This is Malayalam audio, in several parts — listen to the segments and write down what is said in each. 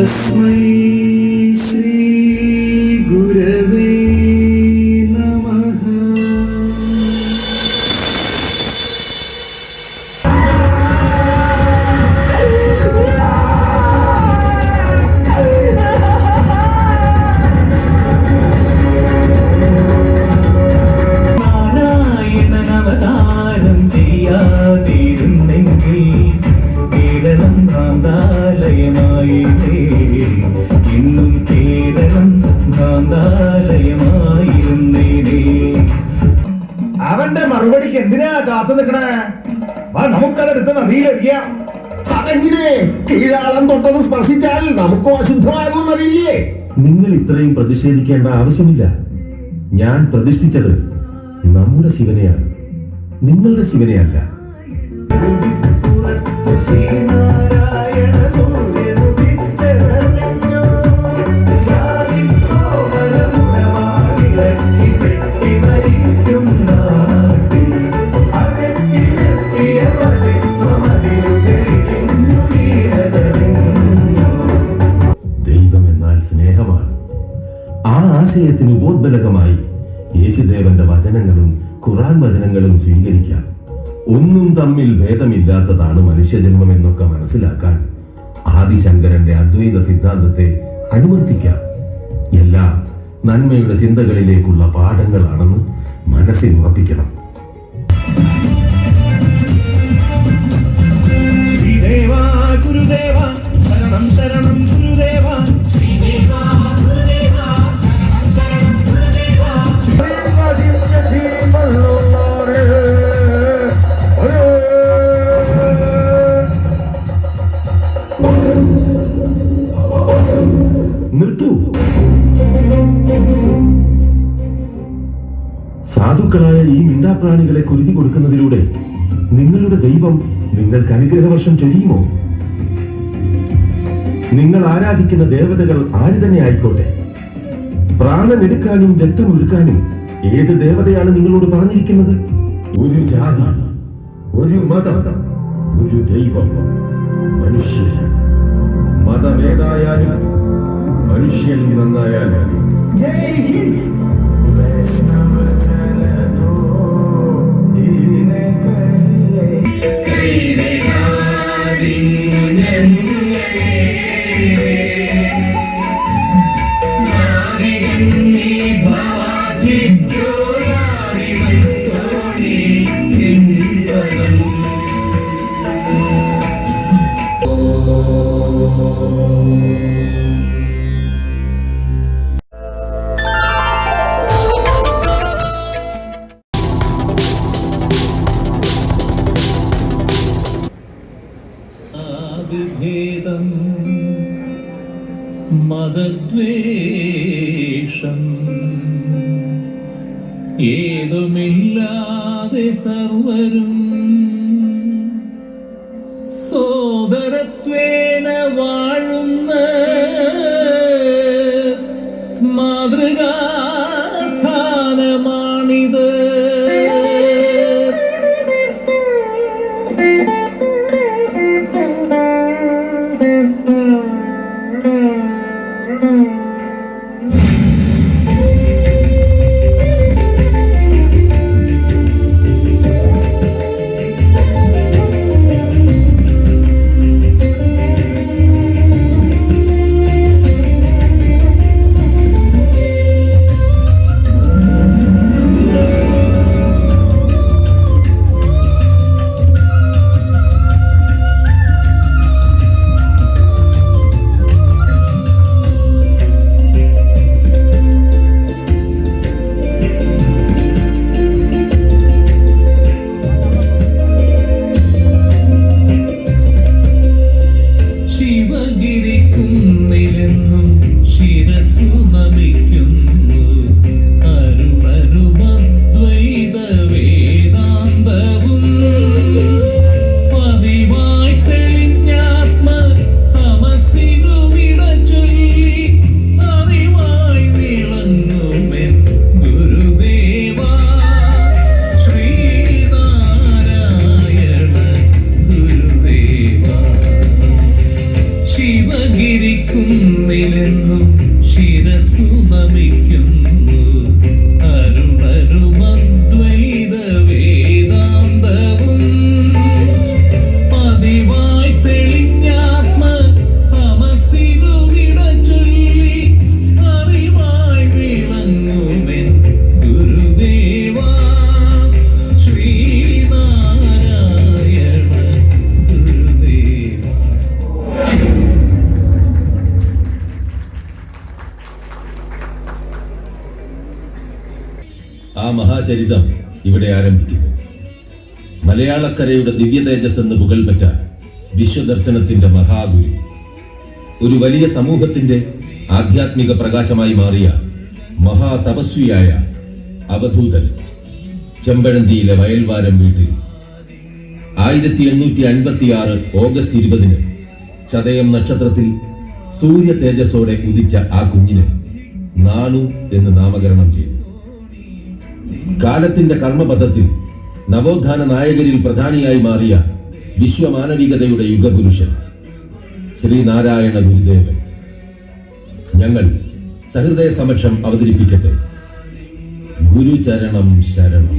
തസ്മൈ ശ്രീ ഗുരവേ നമഃ. നാരായണനവതാരം ചെയ്യാതിരുന്നെങ്കിൽ കേരളം ഭ്രാന്താലയമായില്ലേ, ഇന്നും കേരളം ഭ്രാന്താലയമായിരുന്നേനേ. അവന്റെ മറുപടിക്ക് എന്തിനാ കാത്തു നിൽക്കണേ? നമുക്കതെടുത്ത് നദിയിലെറിയാം. അതെങ്ങനെ? കീഴാളം തൊട്ടത് സ്പർശിച്ചാൽ നമുക്കും അശുദ്ധമാകുമെന്നറിയില്ലേ? നിങ്ങൾ ഇത്രയും പ്രതിഷേധിക്കേണ്ട ആവശ്യമില്ല. ഞാൻ പ്രതിഷ്ഠിച്ചത് നമ്മുടെ ശിവനെയാണ്, നിങ്ങളുടെ ശിവനെയല്ല. ദൈവം എന്നാൽ സ്നേഹമാണ്. ആ ആശയത്തിന് ഉപോദ്ബലകമായി യേശുദേവന്റെ വചനങ്ങളും ഖുർആൻ വചനങ്ങളും സ്വീകരിക്കാം. ഒന്നും തമ്മിൽ ഭേദമില്ലാത്തതാണ് മനുഷ്യജന്മം എന്നൊക്കെ മനസ്സിലാക്കാൻ ആദിശങ്കരന്റെ അദ്വൈത സിദ്ധാന്തത്തെ അനുവർത്തിക്കാം. എല്ലാം നന്മയുടെ ചിന്തകളിലേക്കുള്ള പാഠങ്ങളാണെന്ന് മനസ്സിൽ ഉറപ്പിക്കണം. ശ്രീദേവാ ഗുരുദേവ ശരണം ശരണം ഗുരുദേവ. നിർത്തൂ. സാധുക്കളായ ഈ മിണ്ടാപ്രാണികളെ കുരുതി കൊടുക്കുന്നതിലൂടെ നിങ്ങളുടെ ദൈവം നിങ്ങൾക്ക് അനുഗ്രഹവർഷം ചൊരിയുമോ? നിങ്ങൾ ആരാധിക്കുന്ന ദേവതകൾ ആര് തന്നെ ആയിക്കോട്ടെ, പ്രാണൻ എടുക്കാനും രക്തമൊഴുക്കാനും ഏത് ദേവതയാണ് നിങ്ങളോട് പറഞ്ഞിരിക്കുന്നത്? ഒരു ജാതി, ഒരു മതം, ഒരു ദൈവം, മനുഷ്യൻ. മതമേതായാലും മനുഷ്യൻ നന്നായാലും. ജയ് ഹിന്ദ്. ഭേദം മതദ്വേഷം ഏതുമില്ലാതെ സർവരും സോദരത്വേന വാഴുന്ന മാതൃകാസ്ഥാനമാണിത്. ശിവഗിരിക്കുന്നിലെന്നും ശിരസു നമിക്കുന്നു അരുണരുമദ്വൈത വേദാന്തവും പതിവായി തെളിഞ്ഞാത്മ തമസിനു വിട ചൊല്ലി അറിവായി വിളങ്ങുമെൻ ഗുരുദേവാ ശ്രീനാരായണ ഗുരുദേവാ. ആ മഹാചരിതം ഇവിടെ ആരംഭിക്കുന്നു. മലയാളക്കരയുടെ ദിവ്യ തേജസ് എന്ന് പുകൾപെറ്റ വിശ്വദർശനത്തിന്റെ മഹാഗുരു, ഒരു വലിയ സമൂഹത്തിന്റെ ആധ്യാത്മിക പ്രകാശമായി മാറിയ മഹാതപസ്വിയായ അവധൂതൻ ചെമ്പഴന്തിയിലെ വയൽവാരം വീട്ടിൽ 1856 ഓഗസ്റ്റ് 20 ചതയം നക്ഷത്രത്തിൽ സൂര്യ തേജസ്സോടെ ഉദിച്ച ആ കുഞ്ഞിന് നാണു എന്ന് നാമകരണം ചെയ്തു. കാലത്തിന്റെ കർമ്മപഥത്തിൽ നവോത്ഥാന നായകരിൽ പ്രധാനിയായി മാറിയ വിശ്വമാനവികതയുടെ യുഗപുരുഷൻ ശ്രീനാരായണ ഗുരുദേവൻ ഞങ്ങൾ സഹൃദയ സമക്ഷം അവതരിപ്പിക്കട്ടെ. ഗുരുചരണം ശരണം.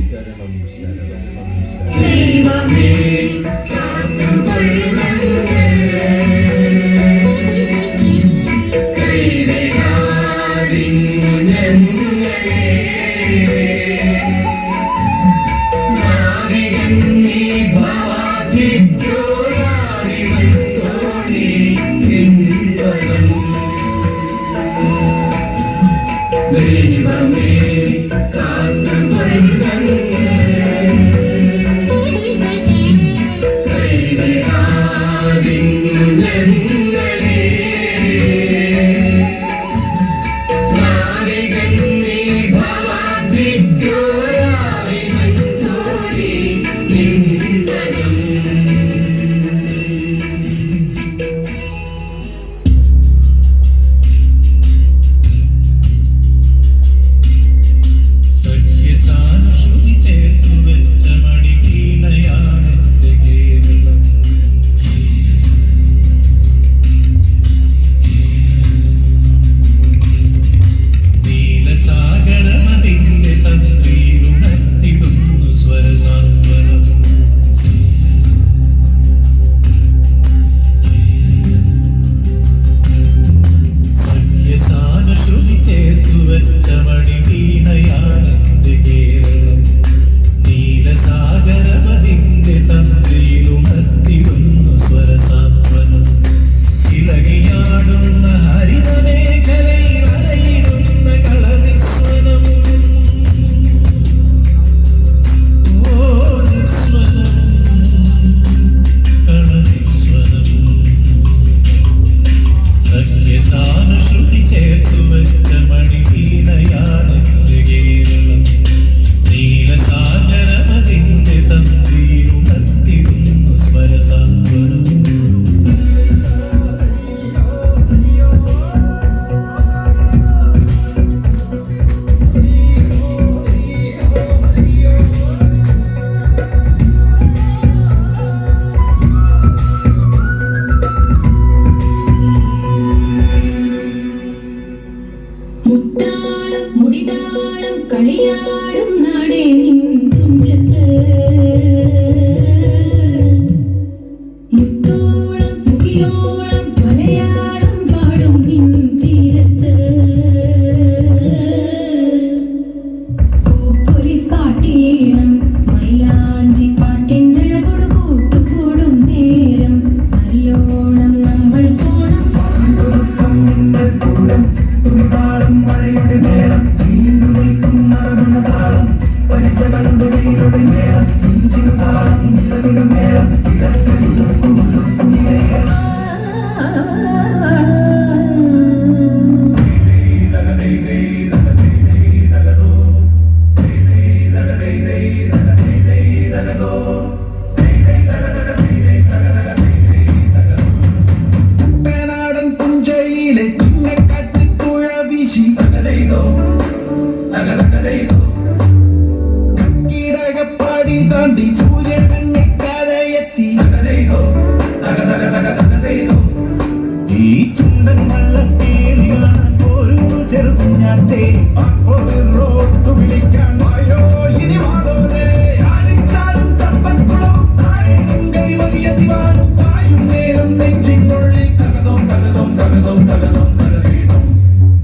ഈ ചുണ്ടൻ വള്ളത്തേടിയാണ് ഒരു ചെറുകുഞ്ഞാറ്റേ അപ്പോൾ റോട്ട് വിളിക്കാൻ വായോ ഇനി വാടോരേ ആരിച്ചാലും ചമ്പക്കുളവും ആരെയും കൈവതിയ ദിവാനും പായും നേരം നെഞ്ചിനുള്ളിൽ തകതോം തകതോം തകതോം തകതോം തകതീതോം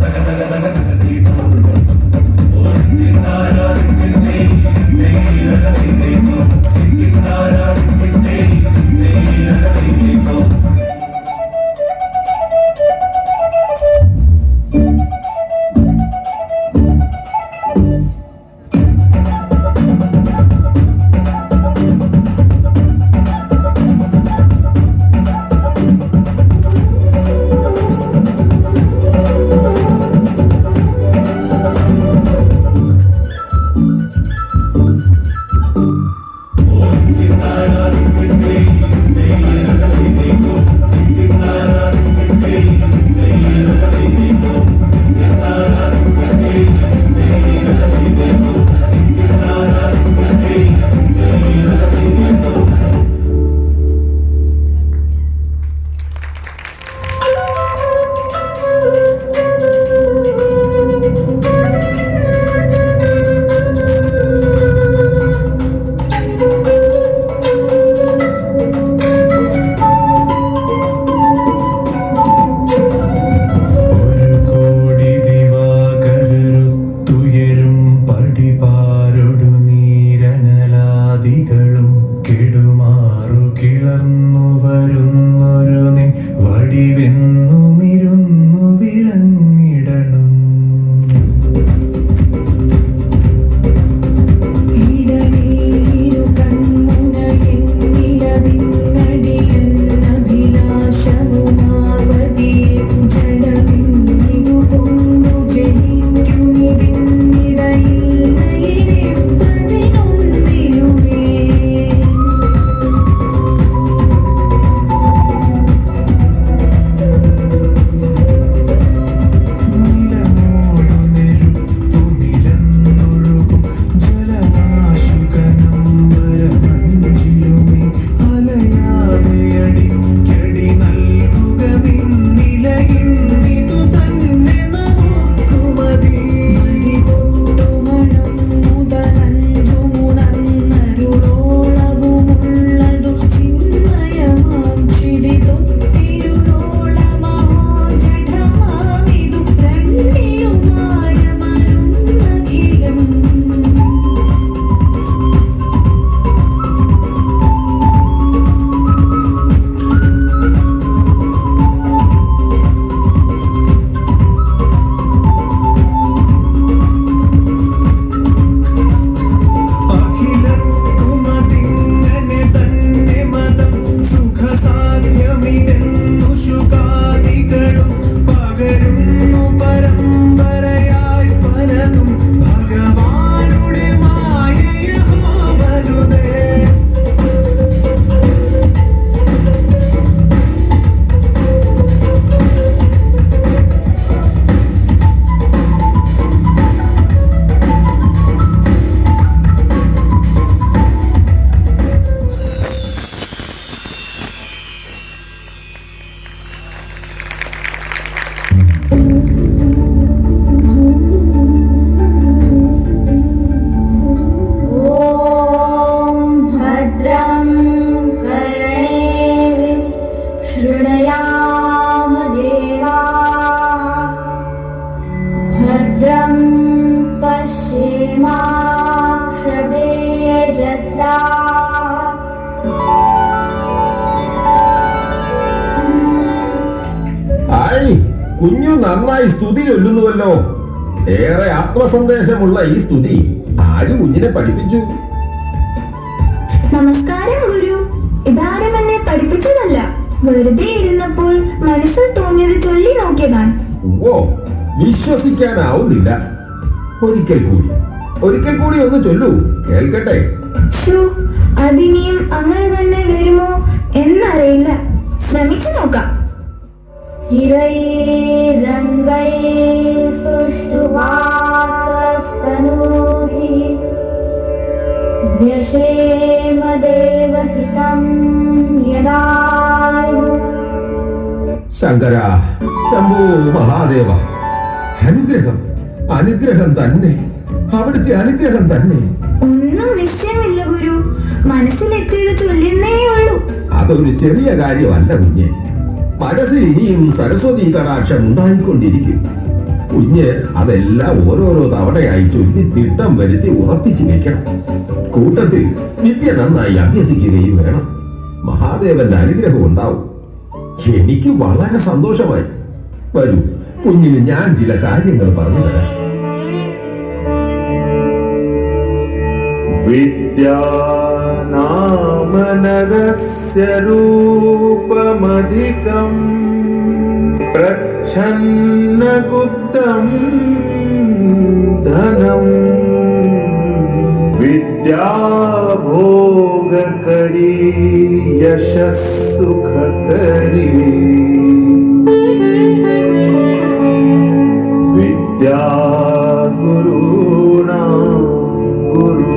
തക തക തക തകതീതോം കുഞ്ഞു നന്നായി സ്തുതി ചൊല്ലുന്നുവല്ലോ. ഏറെ ആത്മസന്ദേശമുള്ള ഈ സ്തുതി ആര് കുഞ്ഞിനെ പഠിപ്പിച്ചു? നമസ്കാരം ഗുരു. ഇതാരും എന്നെ പഠിപ്പിച്ചതല്ല, വെറുതെ ഇരുന്നപ്പോൾ മനസ്സിൽ തോന്നിയത് ചൊല്ലി നോക്കിയതാണ്. ഓ, വിശ്വസിക്കാനാവുന്നില്ല. ഒരിക്കൽ കൂടി ഒന്ന് ചൊല്ലൂ, കേൾക്കട്ടെ. അതിനിയും അങ്ങനെ തന്നെ വരുമോ എന്നറിയില്ല, ശ്രമിച്ചു നോക്കാം. ശങ്കര, ശംഭോ മഹാദേവ, അനുഗ്രഹം, അനുഗ്രഹം തന്നെ, അവിടുത്തെ അനുഗ്രഹം തന്നെ. ഒന്നും നിശ്ചയമില്ല ഗുരു, മനസ്സിലെത്തിയത് ചൊല്ലുന്നേ ഉള്ളൂ. അതൊരു ചെറിയ കാര്യമല്ല കുഞ്ഞെ. മനസ്സിൽ ഇനിയും സരസ്വതി കടാക്ഷം ഉണ്ടായിക്കൊണ്ടിരിക്കും. കുഞ്ഞ് അതെല്ലാം ഓരോരോ തവണയായി ചൊല്ലി തിട്ടം വരുത്തി ഉറപ്പിച്ചു വെക്കണം. കൂട്ടത്തിൽ വിദ്യ നന്നായി അഭ്യസിക്കുകയും വേണം. മഹാദേവന്റെ അനുഗ്രഹം ഉണ്ടാവും. എനിക്ക് വളരെ സന്തോഷമായി. വരൂ, കുഞ്ഞിന് ഞാൻ ചില കാര്യങ്ങൾ പറഞ്ഞു തരാം. വിദ്യാനാമനരസ്യ രൂപമധികം പ്രച്ഛന്നഗുപ്തം ധനം വിദ്യാഭോഗകരീ യശസ്സുഖകരീ വിദ്യാ ഗുരുണാം ഗുരു.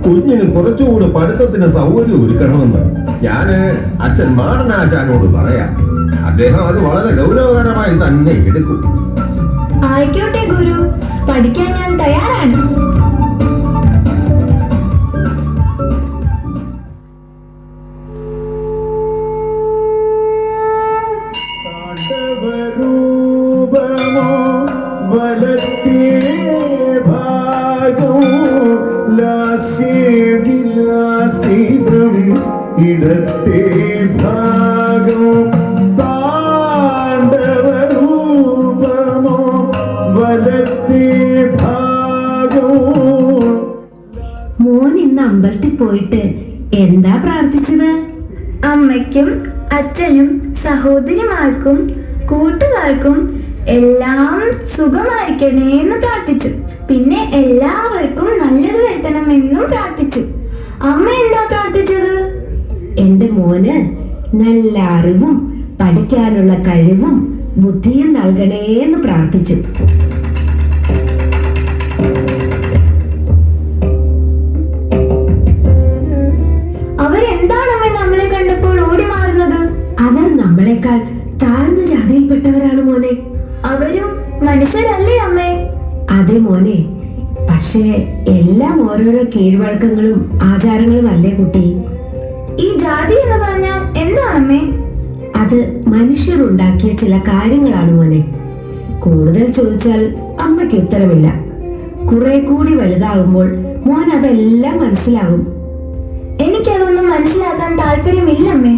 കുഞ്ഞിന് കുറച്ചുകൂടി പഠിത്തത്തിന് സൗകര്യം ഒരുക്കണമെന്ന് ഞാന് അച്ഛൻ മാടനാശാനോട് പറയാം. അദ്ദേഹം അത് വളരെ ഗൗരവകരമായി തന്നെ എടുക്കും. ആയിക്കോട്ടെ ഗുരു, പഠിക്കാൻ ഞാൻ തയ്യാറാണ്. താണ്ഡവരൂപമോ വലത്തേ ഭാഗം ലാസ്യവിലാസിതം ഇടത്തേ ഭാഗം. താണ്ഡവരൂപമോ വലത്തേ ഭാഗം. മോൻ ഇന്ന് അമ്പലത്തിൽ പോയിട്ട് എന്താ പ്രാർത്ഥിച്ചത്? അമ്മയ്ക്കും അച്ഛനും സഹോദരിമാർക്കും കൂട്ടുകാർക്കും എല്ലാം സുഖമായിരിക്കണേ എന്ന് പ്രാർത്ഥിച്ചു. പിന്നെ എല്ലാവർക്കും നല്ലത് വരുത്തണമെന്നും പ്രാർത്ഥിച്ചു. അമ്മ എന്താ പ്രാർത്ഥിച്ചത്? എന്റെ മോന് നല്ല അറിവും പഠിക്കാനുള്ള കഴിവും ബുദ്ധിയും നൽകണേന്ന് പ്രാർത്ഥിച്ചു. അവരെന്താണമ്മ നമ്മളെ കണ്ടപ്പോൾ ഓടി മാറുന്നത്? അവർ നമ്മളെക്കാൾ താഴ്ന്ന ജാതിയിൽപ്പെട്ടവരാണ് മോനെ. അവരും മനുഷ്യരല്ലേ അമ്മേ? അതെ മോനെ, പക്ഷേ എല്ലാം ഓരോരോ കീഴ്വഴക്കങ്ങളും ആചാരങ്ങളും അല്ലേ കുട്ടി? ഈ ജാതി എന്ന് പറഞ്ഞാൽ എന്താണമ്മേ? അത് മനുഷ്യർ ഉണ്ടാക്കിയ ചില കാര്യങ്ങളാണ് മോനെ. കൂടുതൽ ചോദിച്ചാൽ അമ്മയ്ക്ക് ഉത്തരമില്ല. കുറെ കൂടി വലുതാകുമ്പോൾ മോൻ അതെല്ലാം മനസ്സിലാകും. എനിക്കതൊന്നും മനസ്സിലാക്കാൻ താല്പര്യമില്ലമ്മേ.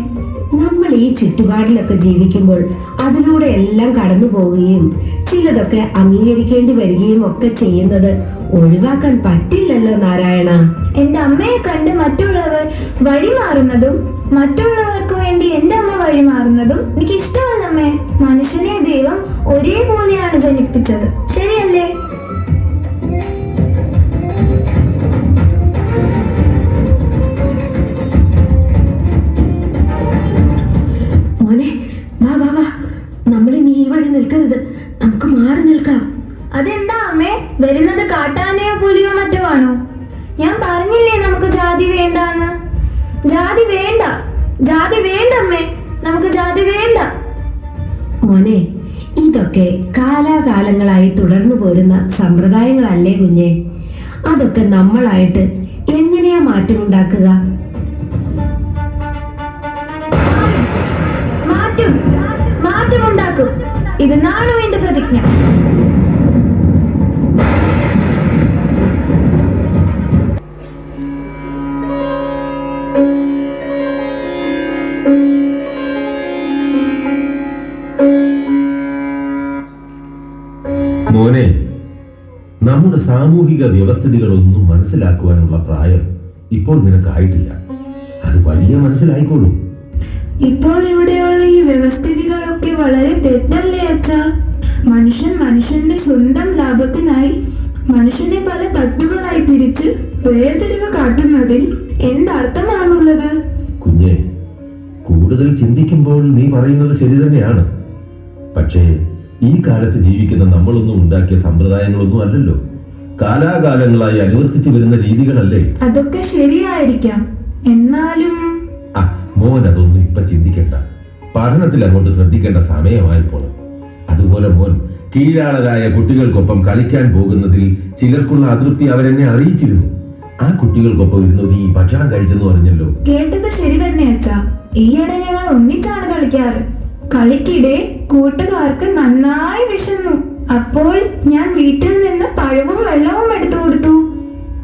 നമ്മൾ ഈ ചുറ്റുപാടിലൊക്കെ ജീവിക്കുമ്പോൾ അതിലൂടെ എല്ലാം കടന്നു പോവുകയും ചിലതൊക്കെ അംഗീകരിക്കേണ്ടി വരികയും ഒക്കെ ചെയ്യുന്നത് ഒഴിവാക്കാൻ പറ്റില്ലല്ലോ നാരായണ. എന്റെ അമ്മയെ കണ്ട് മറ്റുള്ളവർ വഴിമാറുന്നതും മറ്റുള്ളവർക്ക് വേണ്ടി എന്റെ അമ്മ വഴിമാറുന്നതും എനിക്ക് ഇഷ്ടമല്ലമ്മേ. മനുഷ്യനെ ദൈവം ഒരേപോലെയാണ് ജനിപ്പിച്ചത്, ശരിയല്ലേ? മോനെ, വാ വാ വാ, നമ്മളിനി ഈ വഴി നിൽക്കരുത്, നമുക്ക് മാറി നിൽക്കാം. അതെന്താ അമ്മേ? വരുന്നത് കാട്ടാനയോ പുലിയോ മറ്റോ ആണോ? ഞാൻ പറഞ്ഞില്ലേ നമുക്ക് ജാതി വേണ്ടാന്ന്. ജാതി വേണ്ട, ജാതി വേണ്ടമ്മേ, നമുക്ക് ജാതി വേണ്ട. മോനെ, ഇതൊക്കെ കാലാകാലങ്ങളായി തുടർന്നു പോരുന്ന സമ്പ്രദായങ്ങളല്ലേ കുഞ്ഞെ? അതൊക്കെ നമ്മളായിട്ട് എങ്ങനെയാ മാറ്റമുണ്ടാക്കുക? മാറ്റമുണ്ടാക്കും. ഇത് നാണുവിന്റെ പ്രതിജ്ഞ. മോനെ, നമ്മുടെ സാമൂഹിക വ്യവസ്ഥിതികളൊന്നും മനസ്സിലാക്കുവാനുള്ള പ്രായം ഇപ്പോൾ നിനക്കായിട്ടില്ല. അത് വലിയ മനസ്സിലായിക്കോളൂ. ഇപ്പോൾ ഇവിടെയുള്ള ഈ വ്യവസ്ഥിതികളൊക്കെ വളരെ തെറ്റല്ലേ അച്ഛാ? മനുഷ്യന്റെ സ്വന്തം ലാഭത്തിനായി മനുഷ്യനെ പല തട്ടുകളായി തിരിച്ച് വേർതിരിവ് കാട്ടുന്നതിൽ എന്തർത്ഥമാണുള്ളത്? കുഞ്ഞെ, കൂടുതൽ ചിന്തിക്കുമ്പോൾ നീ പറയുന്നത് ശരി തന്നെയാണ്. പക്ഷേ ഈ കാലത്ത് ജീവിക്കുന്ന നമ്മളൊന്നും ഉണ്ടാക്കിയ സമ്പ്രദായങ്ങളൊന്നും അല്ലല്ലോ. കാലാകാലങ്ങളായി അനുവർത്തിച്ചു വരുന്ന രീതികളല്ലേ? അതൊക്കെ ശരിയായിരിക്കാം. എന്നാലും മോൻ അതൊന്നും ഇപ്പൊ ചിന്തിക്കണ്ട. പഠനത്തിൽ അങ്ങോട്ട് ശ്രദ്ധിക്കേണ്ട സമയമായിപ്പോൾ. അതുപോലെ മോൻ കീഴാളരായ കുട്ടികൾക്കൊപ്പം കളിക്കാൻ പോകുന്നതിൽ ചിലർക്കുള്ള അതൃപ്തി അവരെന്നെ അറിയിച്ചിരുന്നു. ആ കുട്ടികൾക്കൊപ്പം ഇരുന്ന് നീ ഭക്ഷണം കഴിച്ചെന്ന് പറഞ്ഞല്ലോ. കേട്ടത് ശരി തന്നെ അച്ഛാ. ഈയിടെ ഞങ്ങൾ ഒന്നിച്ചാണ് കളിക്കാറ്. കളിക്കിടെ കൂട്ടുകാർക്ക് നന്നായി വിശന്നു. അപ്പോൾ ഞാൻ വീട്ടിൽ നിന്ന് പഴവും വെള്ളവും എടുത്തു കൊടുത്തു.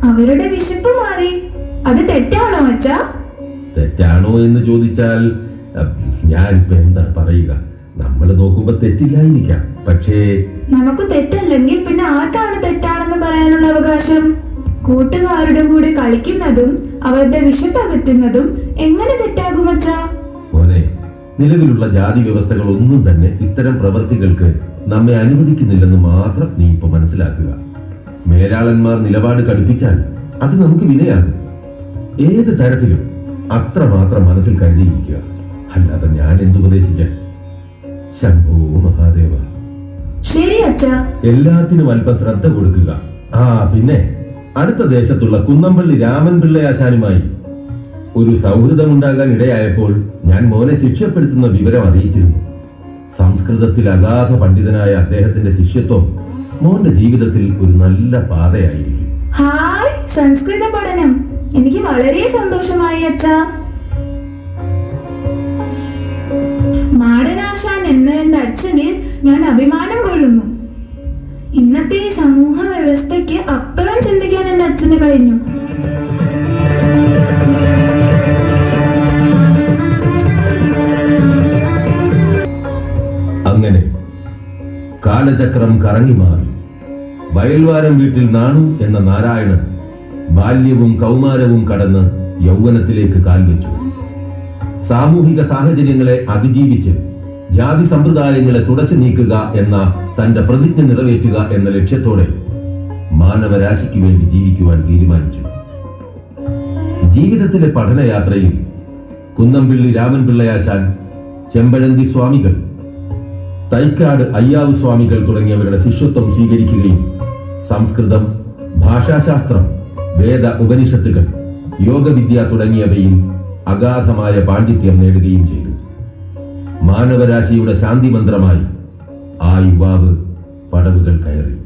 അവരുടെ വിശപ്പ് മാറി. അത് തെറ്റാണോ അച്ഛാ? തെറ്റാണോ എന്ന് ചോദിച്ചാൽ ഞാനിപ്പോ എന്താ പറയുക? നമ്മൾ നോക്കുമ്പോ തെറ്റില്ലായിരിക്കാം. പക്ഷേ നമുക്ക് തെറ്റല്ലെങ്കിൽ പിന്നെ ആർക്കാണ് തെറ്റാണെന്ന് പറയാനുള്ള അവകാശം? കൂട്ടുകാരുടെ കൂടെ കളിക്കുന്നതും അവരുടെ വിശപ്പ് അകറ്റുന്നതും എങ്ങനെ തെറ്റാകും അച്ഛാ? മോനെ, നിലവിലുള്ള ജാതി വ്യവസ്ഥകൾ ഒന്നും തന്നെ ഇത്തരം പ്രവൃത്തികൾക്ക് നമ്മെ അനുവദിക്കുന്നില്ലെന്ന് മാത്രം നീ ഇപ്പൊ മനസ്സിലാക്കുക. മേലാളന്മാർ നിലപാട് കടുപ്പിച്ചാൽ അത് നമുക്ക് വിനയാകും. ഏത് തരത്തിലും അത്രമാത്രം മനസ്സിൽ കരുതിയിരിക്കുക. അല്ലാതെ ഞാൻ എന്തുപദേശിക്കാൻ? ശംഭോ മഹാദേവ. ശരി അച്ഛാ. എല്ലാത്തിനും അല്പം ശ്രദ്ധ കൊടുക്കുക. പിന്നെ അടുത്ത ദേശത്തുള്ള കുന്നംപള്ളി രാമൻ പിള്ളയാശാനുമായി ഒരു സൗഹൃദമുണ്ടാകാൻ ഇടയായപ്പോൾ ഞാൻ മോനെ ശിക്ഷപ്പെടുത്തുന്ന വിവരം അറിയിച്ചിരുന്നു. സംസ്കൃതത്തിൽ അഗാധ പണ്ഡിതനായ അദ്ദേഹത്തിന്റെ ശിഷ്യത്വം മോന്റെ ജീവിതത്തിൽ ഒരു നല്ല പാതയായിരിക്കും. ഹായ്, സംസ്കൃത പഠനം എനിക്ക് വളരെ സന്തോഷമായി അച്ഛാ. മാടനാശാൻ എന്ന എന്റെ അച്ഛന് ഞാൻ അഭിമാനം കൊള്ളുന്നു. ഇന്നത്തെ സമൂഹ വ്യവസ്ഥയ്ക്ക് അപ്പുറം ചിന്തിക്കാൻ എന്റെ അച്ഛന് കഴിഞ്ഞു. അങ്ങനെ കാലചക്രം കറങ്ങി മാറി. വയൽവാരം വീട്ടിൽ നാണു എന്ന നാരായണൻ ബാല്യവും കൗമാരവും കടന്ന് യൗവനത്തിലേക്ക് കാൽവെച്ചു. സാമൂഹിക സാഹചര്യങ്ങളെ അതിജീവിച്ച് ജാതി സമ്പ്രദായങ്ങളെ തുടച്ചു നീക്കുക എന്ന തന്റെ പ്രതിജ്ഞ നിറവേറ്റുക എന്ന ലക്ഷ്യത്തോടെ മാനവരാശിക്ക് വേണ്ടി ജീവിക്കുവാൻ തീരുമാനിച്ചു. ജീവിതത്തിലെ പഠനയാത്രയിൽ കുന്നംപള്ളി രാമൻ പിള്ളയാശാൻ, ചെമ്പഴന്തി സ്വാമികൾ, തൈക്കാട് അയ്യാവ് സ്വാമികൾ തുടങ്ങിയവരുടെ ശിഷ്യത്വം സ്വീകരിക്കുകയും സംസ്കൃതം, ഭാഷാശാസ്ത്രം, വേദ ഉപനിഷത്തുകൾ, യോഗവിദ്യ തുടങ്ങിയവയിൽ അഗാധമായ പാണ്ഡിത്യം നേടുകയും ചെയ്തു. മാനവരാശിയുടെ ശാന്തി മന്ത്രമായി ആ യുവാവ് പടവുകൾ കയറി.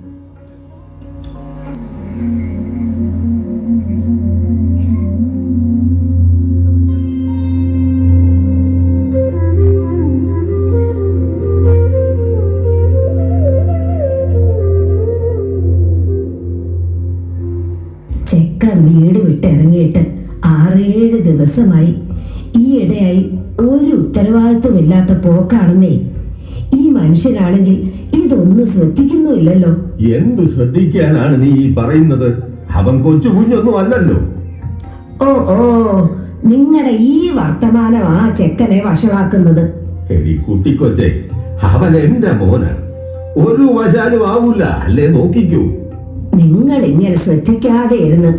ചെക്കൻ വീട് വിട്ടിറങ്ങിയിട്ട് 6-7 ദിവസമായി. ഈയിടെയായി ഒരു ഉത്തരവാദിത്വമില്ലാത്ത പോക്കാണെന്നേ. ഈ മനുഷ്യനാണെങ്കിൽ ഇതൊന്നും ശ്രദ്ധിക്കുന്നുമില്ലല്ലോ. എന്തു ശ്രദ്ധിക്കാനാണ് നീ ഈ പറയുന്നത്? അവൻ കൊച്ചു കുഞ്ഞൊന്നും അല്ലല്ലോ. ഓ നിങ്ങളുടെ ഈ വർത്തമാനം ആ ചെക്കനെ വഷളാക്കുന്നത്. എടി കുട്ടിക്കൊച്ചെ, അവൻ എന്റെ മോന. ഒരു വശാലും ആവൂല, അല്ലേ? നോക്കിക്കൂ. നിങ്ങൾ ഇങ്ങനെ ശ്രദ്ധിക്കാതെ ഇരുന്ന്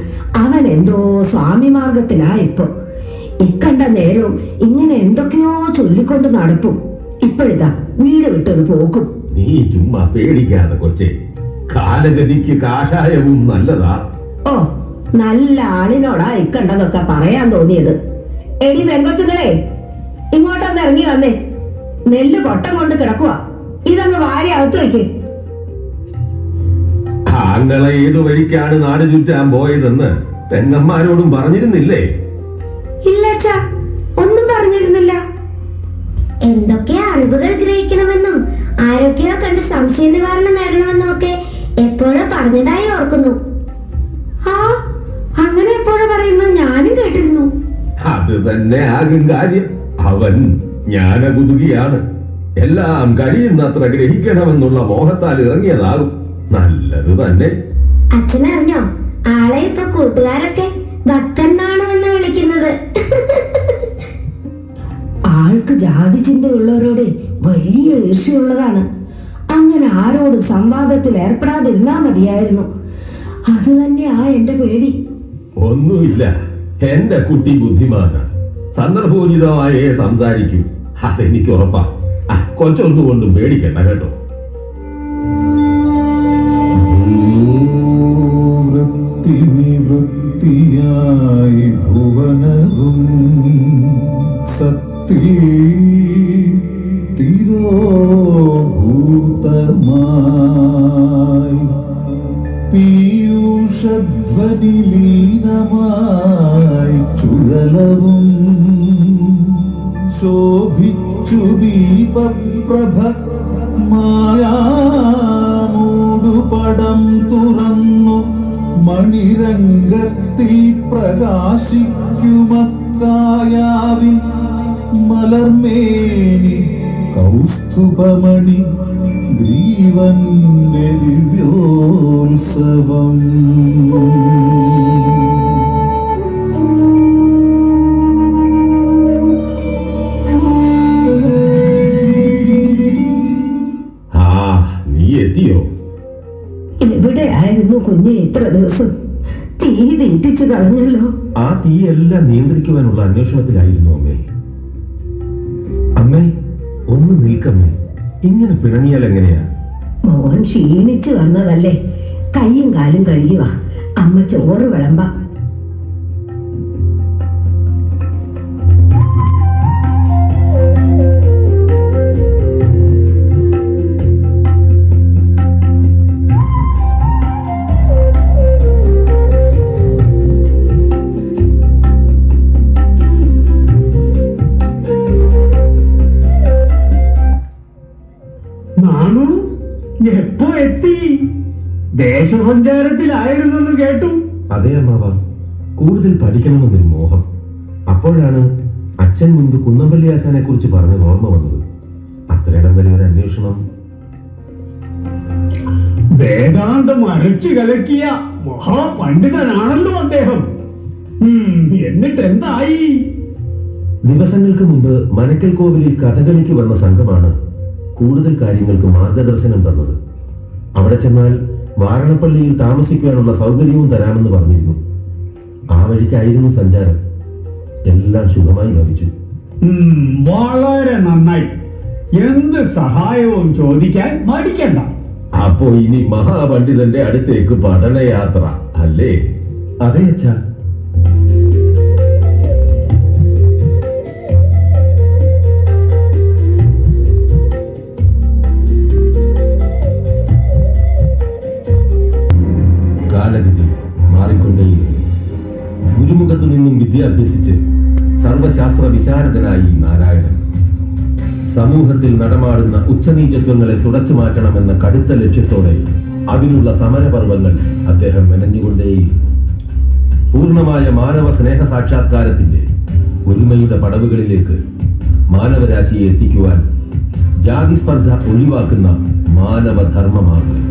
അവൻ എന്തോ സ്വാമി മാർഗത്തിലാ ഇപ്പൊ. ഇക്കണ്ട നേരവും ഇങ്ങനെ എന്തൊക്കെയോ ചൊല്ലിക്കൊണ്ട് നടപ്പും. ഇപ്പോഴിതാ വീട് വിട്ടൊരു പോക്കും. നീ ചുമ്മാ പേടിക്കാതെ കൊച്ചെ. കാലഗതിക്ക് കാഷായവും നല്ലതാ. ഓ, നല്ല ആളിനോടാ ഇക്കണ്ടതൊക്കെ പറയാൻ തോന്നിയത്. എടി പെൺകൊച്ചുങ്ങളെ, ഇങ്ങോട്ടൊന്ന് ഇറങ്ങി വന്നേ. നെല്ല് കൊട്ടം കൊണ്ട് കിടക്കുക. ഇതങ്ങ് വാരി അകത്ത് വയ്ക്ക്. ആങ്ങളെ ഏതു വഴിക്കാണ് നാട് ചുറ്റാൻ പോയതെന്ന് പെങ്ങന്മാരോടും പറഞ്ഞിരുന്നില്ലേ? ഇല്ല അച്ഛാ, ഒന്നും പറഞ്ഞിരുന്നില്ല. എന്തൊക്കെ അറിവുകൾ ഗ്രഹിക്കണമെന്നും ആരൊക്കെയോ കണ്ട് സംശയ നിവാരണം നേടണമെന്നും ഒക്കെ എപ്പോഴോ പറഞ്ഞതായി ഓർക്കുന്നു. അങ്ങനെ എപ്പോഴോ പറയുന്നത് ഞാനും കേട്ടിരുന്നു. അത് തന്നെ ആകും കാര്യം. അവൻ ജ്ഞാനകുതുകിയാണ്. എല്ലാം കഴിയുന്നത്ര ഗ്രഹിക്കണമെന്നുള്ള മോഹത്താൽ ഇറങ്ങിയതാകും. നല്ലത് തന്നെ. അച്ഛനറിഞ്ഞോ, ആളെ ഇപ്പൊ കൂട്ടുകാരൊക്കെ ഭക്തനാണോ എന്ന് വിളിക്കുന്നത്. ആൾക്ക് ജാതി ചിന്തയുള്ളവരോട് വലിയ ഈർഷ്യയുള്ളതാണ്. അങ്ങനെ ആരോട് സംവാദത്തിൽ ഏർപ്പെടാതിരുന്നാ മതിയായിരുന്നു. അത് തന്നെയാ എന്റെ പേടി. ഒന്നുമില്ല, എന്റെ കുട്ടി ബുദ്ധിമാനാണ്. സന്ദർഭോചിതമായേ സംസാരിക്കൂ. അതെനിക്ക് ഉറപ്പാ. കൊച്ചൊന്നുകൊണ്ടും പേടിക്കണ്ട കേട്ടോ. വൃത്തി ശക്തിയായി ഭുവനവും സത്യേ തിരോഭൂതമായി പീയൂഷധ്വനിലീനമായി ചുഴലവും ശോഭിച്ചു ദീപപ്രഭ മായാമൂടുപടം തുറന്നു മണിരംഗത്തി പ്രകാശിക്കുമക്കായാവിൻ മലർമേനി കൗസ്തുഭമണി ഗ്രീവന്റെ ദിവ്യോത്സവം നീ എത്തിയോ? എവിടെയായിരുന്നു കുഞ്ഞെ ഇത്ര ദിവസം? തീ തീറ്റിച്ചു കളഞ്ഞല്ലോ. ആ തീയെല്ലാം നിയന്ത്രിക്കുവാനുള്ള അന്വേഷണത്തിലായിരുന്നു അമ്മേ. അമ്മേ, ഒന്ന് നിൽക്കമ്മേ. ഇങ്ങനെ പിണങ്ങിയാൽ എങ്ങനെയാ? മോൻ ക്ഷീണിച്ചു വന്നതല്ലേ, കൈയും കാലും കഴുകുക. അമ്മ ചോറ് വിളമ്പാം. എപ്പോ എത്തി? ദേശസഞ്ചാരത്തിലായിരുന്നെന്ന് കേട്ടു. അതെ അമ്മാവ, കൂടുതൽ പഠിക്കണമെന്നൊരു മോഹം. അപ്പോഴാണ് അച്ഛൻ മുൻപ് കുന്നംപള്ളി ആശാനെ കുറിച്ച് പറഞ്ഞത് ഓർമ്മ വന്നത്. അത്രയിടം വരെ ഒരു അന്വേഷണം. വേദാന്തം അരച്ചു കലക്കിയ മഹാപണ്ഡിതനാണല്ലോ അദ്ദേഹം. എന്നിട്ട് എന്തായി? ദിവസങ്ങൾക്ക് മുമ്പ് മനക്കൽ കോവിലിൽ കഥകളിക്ക് വന്ന സംഘമാണ് കൂടുതൽ കാര്യങ്ങൾക്ക് മാർഗദർശനം തന്നത്. അവിടെ ചെന്നാൽ വാരണപ്പള്ളിയിൽ താമസിക്കുവാനുള്ള സൗകര്യവും തരാമെന്ന് പറഞ്ഞിരുന്നു. ആ വഴിക്കായിരുന്നു സഞ്ചാരം. എല്ലാം ശുഭമായി ഭവിച്ചു. വളരെ നന്നായി. എന്ത് സഹായവും ചോദിക്കാൻ മടിക്കണ്ട. അപ്പോ ഇനി മഹാപണ്ഡിതന്റെ അടുത്തേക്ക് പഠനയാത്ര അല്ലേ? അതെ അച്ഛാ. കാലഗതി മാറിക്കൊണ്ടേയിരുന്നു. ഗുരുമുഖത്തു നിന്നും വിദ്യ അഭ്യസിച്ച് സർവശാസ്ത്ര വിശാരദനായി നാരായണൻ സമൂഹത്തിൽ നടമാടുന്ന ഉച്ചനീചത്വങ്ങളെ തുടച്ചു മാറ്റണമെന്ന കടുത്ത ലക്ഷ്യത്തോടെ അതിനുള്ള സമരപർവങ്ങൾ അദ്ദേഹം മെനഞ്ഞുകൊണ്ടേയിരുന്നു. പൂർണ്ണമായ മാനവ സ്നേഹ സാക്ഷാത്കാരത്തിന്റെ ഒരുമയുടെ പടവുകളിലേക്ക് മാനവരാശിയെ എത്തിക്കുവാൻ ജാതിസ്പർദ്ധ ഒഴിവാക്കുന്ന മാനവധർമ്മമാർഗം,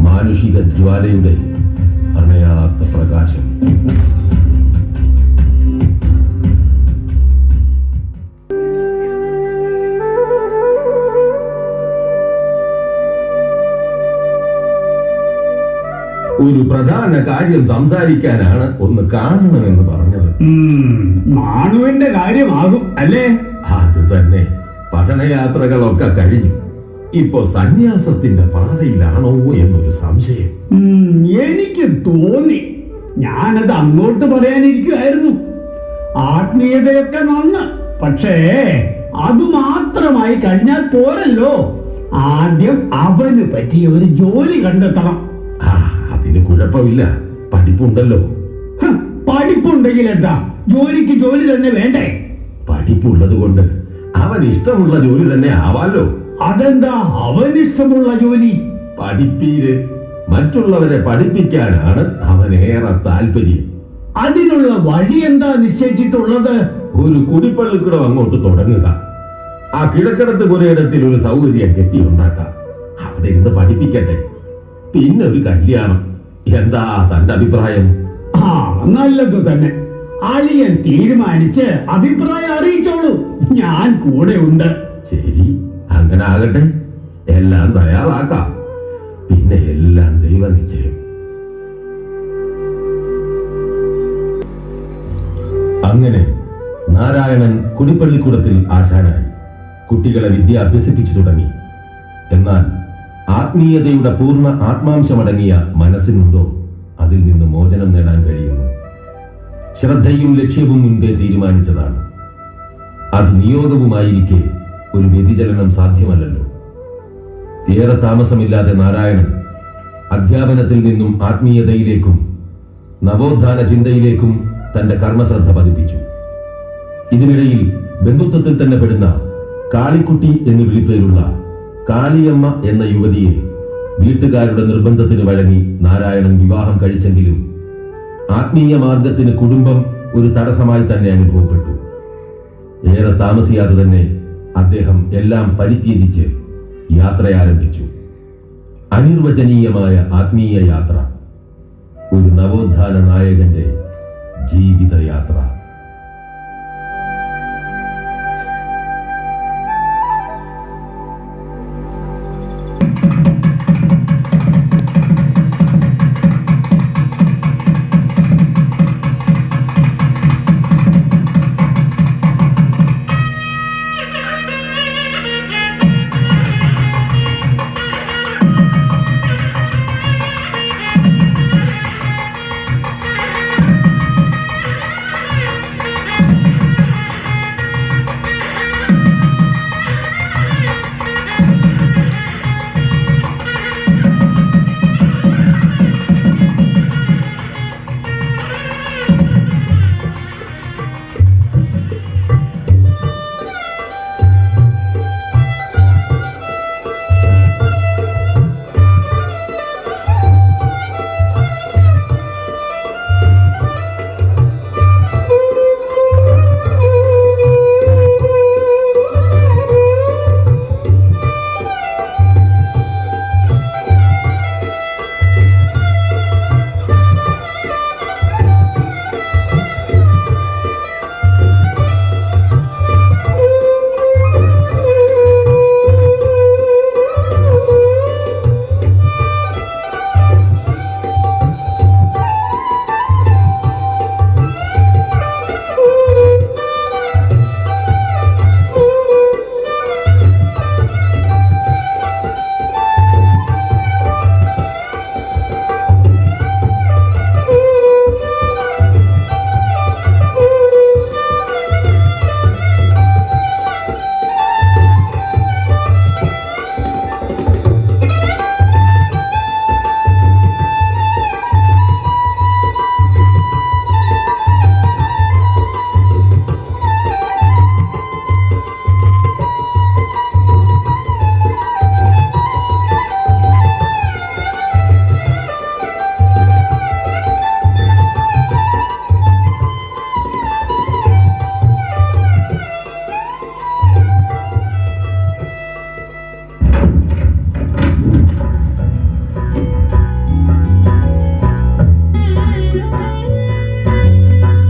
മാനുഷിക ജ്വാലയുടെ അണയാത്ത പ്രകാശം. ഒരു പ്രധാന കാര്യം സംസാരിക്കാനാണ് ഒന്ന് കാണണമെന്ന് പറഞ്ഞത്. മാണുവിന്റെ കാര്യമാകും അല്ലേ? അത് തന്നെ. പഠനയാത്രകളൊക്കെ കഴിഞ്ഞു. ഇപ്പോ സന്യാസത്തിന്റെ പാതയിലാണോ എന്നൊരു സംശയം. എനിക്ക് തോന്നി. ഞാനത് അങ്ങോട്ട് പറയാനിരിക്കുമായിരുന്നു. ആത്മീയതയൊക്കെ നന്ന്, പക്ഷേ അത് മാത്രമായി കഴിഞ്ഞാൽ പോരല്ലോ. ആദ്യം അവന് പറ്റിയ ഒരു ജോലി കണ്ടെത്തണം. അതിന് കുഴപ്പമില്ല, പഠിപ്പുണ്ടല്ലോ. പഠിപ്പുണ്ടെങ്കിൽ എന്താ, ജോലിക്ക് ജോലി തന്നെ വേണ്ടേ? പഠിപ്പുള്ളത് കൊണ്ട് അവൻ ഇഷ്ടമുള്ള ജോലി തന്നെ ആവാലോ. അതെന്താ അവനിഷ്ടമുള്ള ജോലി? പഠിപ്പീര്. മറ്റുള്ളവരെ പഠിപ്പിക്കാനാണ് അവനേറെ താല്പര്യം. അതിനുള്ള വഴി എന്താ നിശ്ചയിച്ചിട്ടുള്ളത്? ഒരു കുടിപ്പള്ളിക്കുടം അങ്ങോട്ട് തുടങ്ങുക. ആ കിഴക്കിടത്ത് പുരയിടത്തിൽ ഒരു സൗകര്യം കെട്ടിയുണ്ടാക്കാം. അവിടെ ഇരുന്ന് പഠിപ്പിക്കട്ടെ. പിന്നെ ഒരു കല്യാണം. എന്താ തന്റെ അഭിപ്രായം? നല്ലത് തന്നെ. അളിയൻ തീരുമാനിച്ച് അഭിപ്രായം അറിയിച്ചോളൂ. ഞാൻ കൂടെ ഉണ്ട്. ശരി, അങ്ങനെ ആകട്ടെ. എല്ലാം തയ്യാറാക്കാം. പിന്നെ എല്ലാം ദൈവനിശ്ചയം. അങ്ങനെ നാരായണൻ കുടിപ്പള്ളിക്കൂടത്തിൽ ആശാനായി കുട്ടികളെ വിദ്യ അഭ്യസിപ്പിച്ചു തുടങ്ങി. എന്നാൽ ആത്മീയതയുടെ പൂർണ്ണ ആത്മാംശമടങ്ങിയ മനസ്സിനുണ്ടോ അതിൽ നിന്ന് മോചനം നേടാൻ കഴിയുന്നു. ശ്രദ്ധയും ലക്ഷ്യവും മുൻപേ തീരുമാനിച്ചതാണ്. അത് നിയോഗവുമായിരിക്കെ ഒരു വ്യതിചലനം സാധ്യമല്ലല്ലോ. ഏറെ താമസമില്ലാതെ നാരായണൻ അധ്യാപനത്തിൽ നിന്നും ആത്മീയതയിലേക്കും നവോത്ഥാന ചിന്തയിലേക്കും തന്റെ കർമ്മശ്രദ്ധ പതിപ്പിച്ചു. ഇതിനിടയിൽ ബന്ധുത്വത്തിൽ തന്നെ പെടുന്ന കാളിക്കുട്ടി എന്ന് വിളിപ്പേരുള്ള കാളിയമ്മ എന്ന യുവതിയെ വീട്ടുകാരുടെ നിർബന്ധത്തിന് വഴങ്ങി നാരായണൻ വിവാഹം കഴിച്ചെങ്കിലും ആത്മീയ മാർഗത്തിന് കുടുംബം ഒരു തടസ്സമായി തന്നെ അനുഭവപ്പെട്ടു. ഏറെ താമസിയാതെ തന്നെ അദ്ദേഹം എല്ലാം പരിത്യജിച്ച് യാത്ര ആരംഭിച്ചു. അനിർവചനീയമായ ആത്മീയ യാത്ര, ഒരു നവോത്ഥാന നായകന്റെ ജീവിതയാത്ര.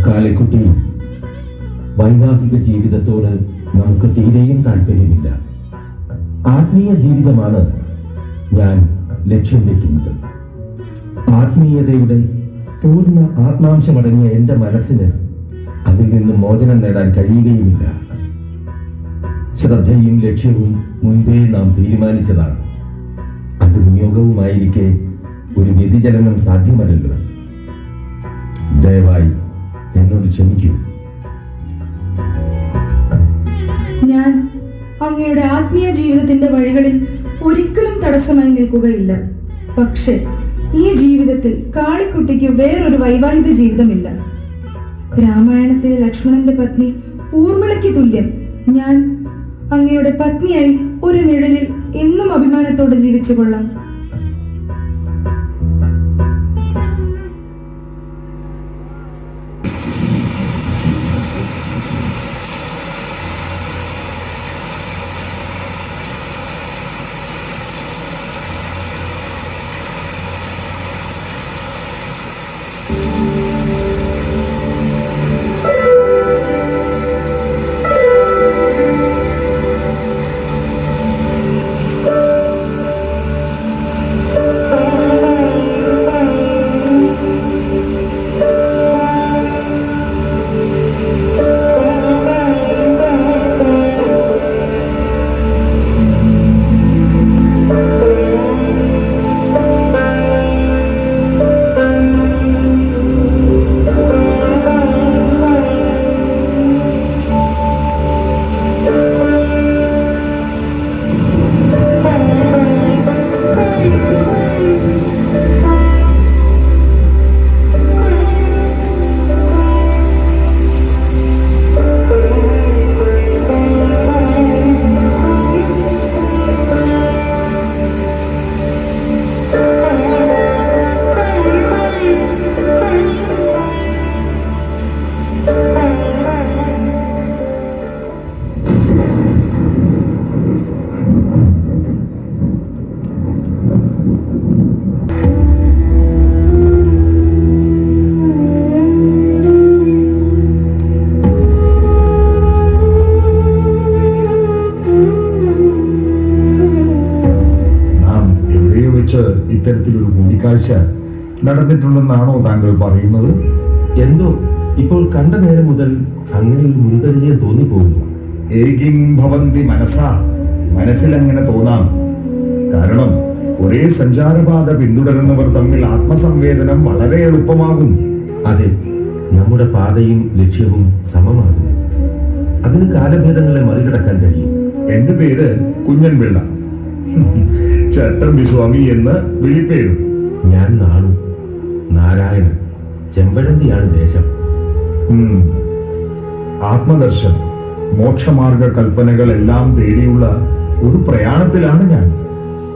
കാളിക്കുട്ടി, വൈവാഹിക ജീവിതത്തോട് നമുക്ക് തീരെയും താല്പര്യമില്ല. ആത്മീയ ജീവിതമാണ് ഞാൻ ലക്ഷ്യം വെക്കുന്നത്. ആത്മീയതയുടെ പൂർണ്ണ ആത്മാംശമടങ്ങിയ എൻ്റെ മനസ്സിന് അതിൽ നിന്ന് മോചനം നേടാൻ കഴിയുകയുമില്ല. ശ്രദ്ധയും ലക്ഷ്യവും മുൻപേ നാം തീരുമാനിച്ചതാണ്. അത് നിയോഗവുമായിരിക്കെ ഒരു വ്യതിചലനം സാധ്യമല്ലല്ലോ. ദയവായി എന്നോട് ക്ഷമിക്കൂ. ഞാൻ അങ്ങയുടെ ആത്മീയ ജീവിതത്തിന്റെ വഴികളിൽ ഒരിക്കലും തടസ്സമായി നിൽക്കുകയില്ല. പക്ഷെ ഈ ജീവിതത്തിൽ കാളിക്കുട്ടിക്ക് വേറൊരു വൈവാഹിക ജീവിതമില്ല. രാമായണത്തിലെ ലക്ഷ്മണന്റെ പത്നി ഊർമിളയ്ക്ക് തുല്യം ഞാൻ അങ്ങയുടെ പത്നിയായി ഒരു നിഴലിൽ എന്നും അഭിമാനത്തോടെ ജീവിച്ചു കൊള്ളാം. നടന്നിട്ടുണ്ടെന്നാണോ താങ്കൾ പറയുന്നത്? എന്തോ ഇപ്പോൾ കണ്ട നേരം മുതൽ അങ്ങനെ ഒരു മുൻപരിചയം തോന്നിപ്പോകുന്നു. ഏകിം ഭവന്തി മനസ്സാ, മനസ്സിലങ്ങനെ തോന്നാം. കാരണം ഒരേ സഞ്ചാരപാത പിന്തുടരുന്നവർ തമ്മിൽ ആത്മസംവേദനം വളരെ എളുപ്പമാകും. അതെ, നമ്മുടെ പാതയും ലക്ഷ്യവും സമമാകും. അതിന് കാലഭേദങ്ങളെ മറികടക്കാൻ കഴിയും. എന്റെ പേര് കുഞ്ഞൻപിള്ള, ചട്ടമ്പി സ്വാമി എന്ന് വിളിപ്പേരും. ഞാൻ നാണു നാരായണൻ, ചെമ്പഴന്തിയാണ് ദേശം. ആത്മദർശനം, മോക്ഷമാർഗ കൽപ്പനകളെല്ലാം തേടിയുള്ള ഒരു പ്രയാണത്തിലാണ് ഞാൻ.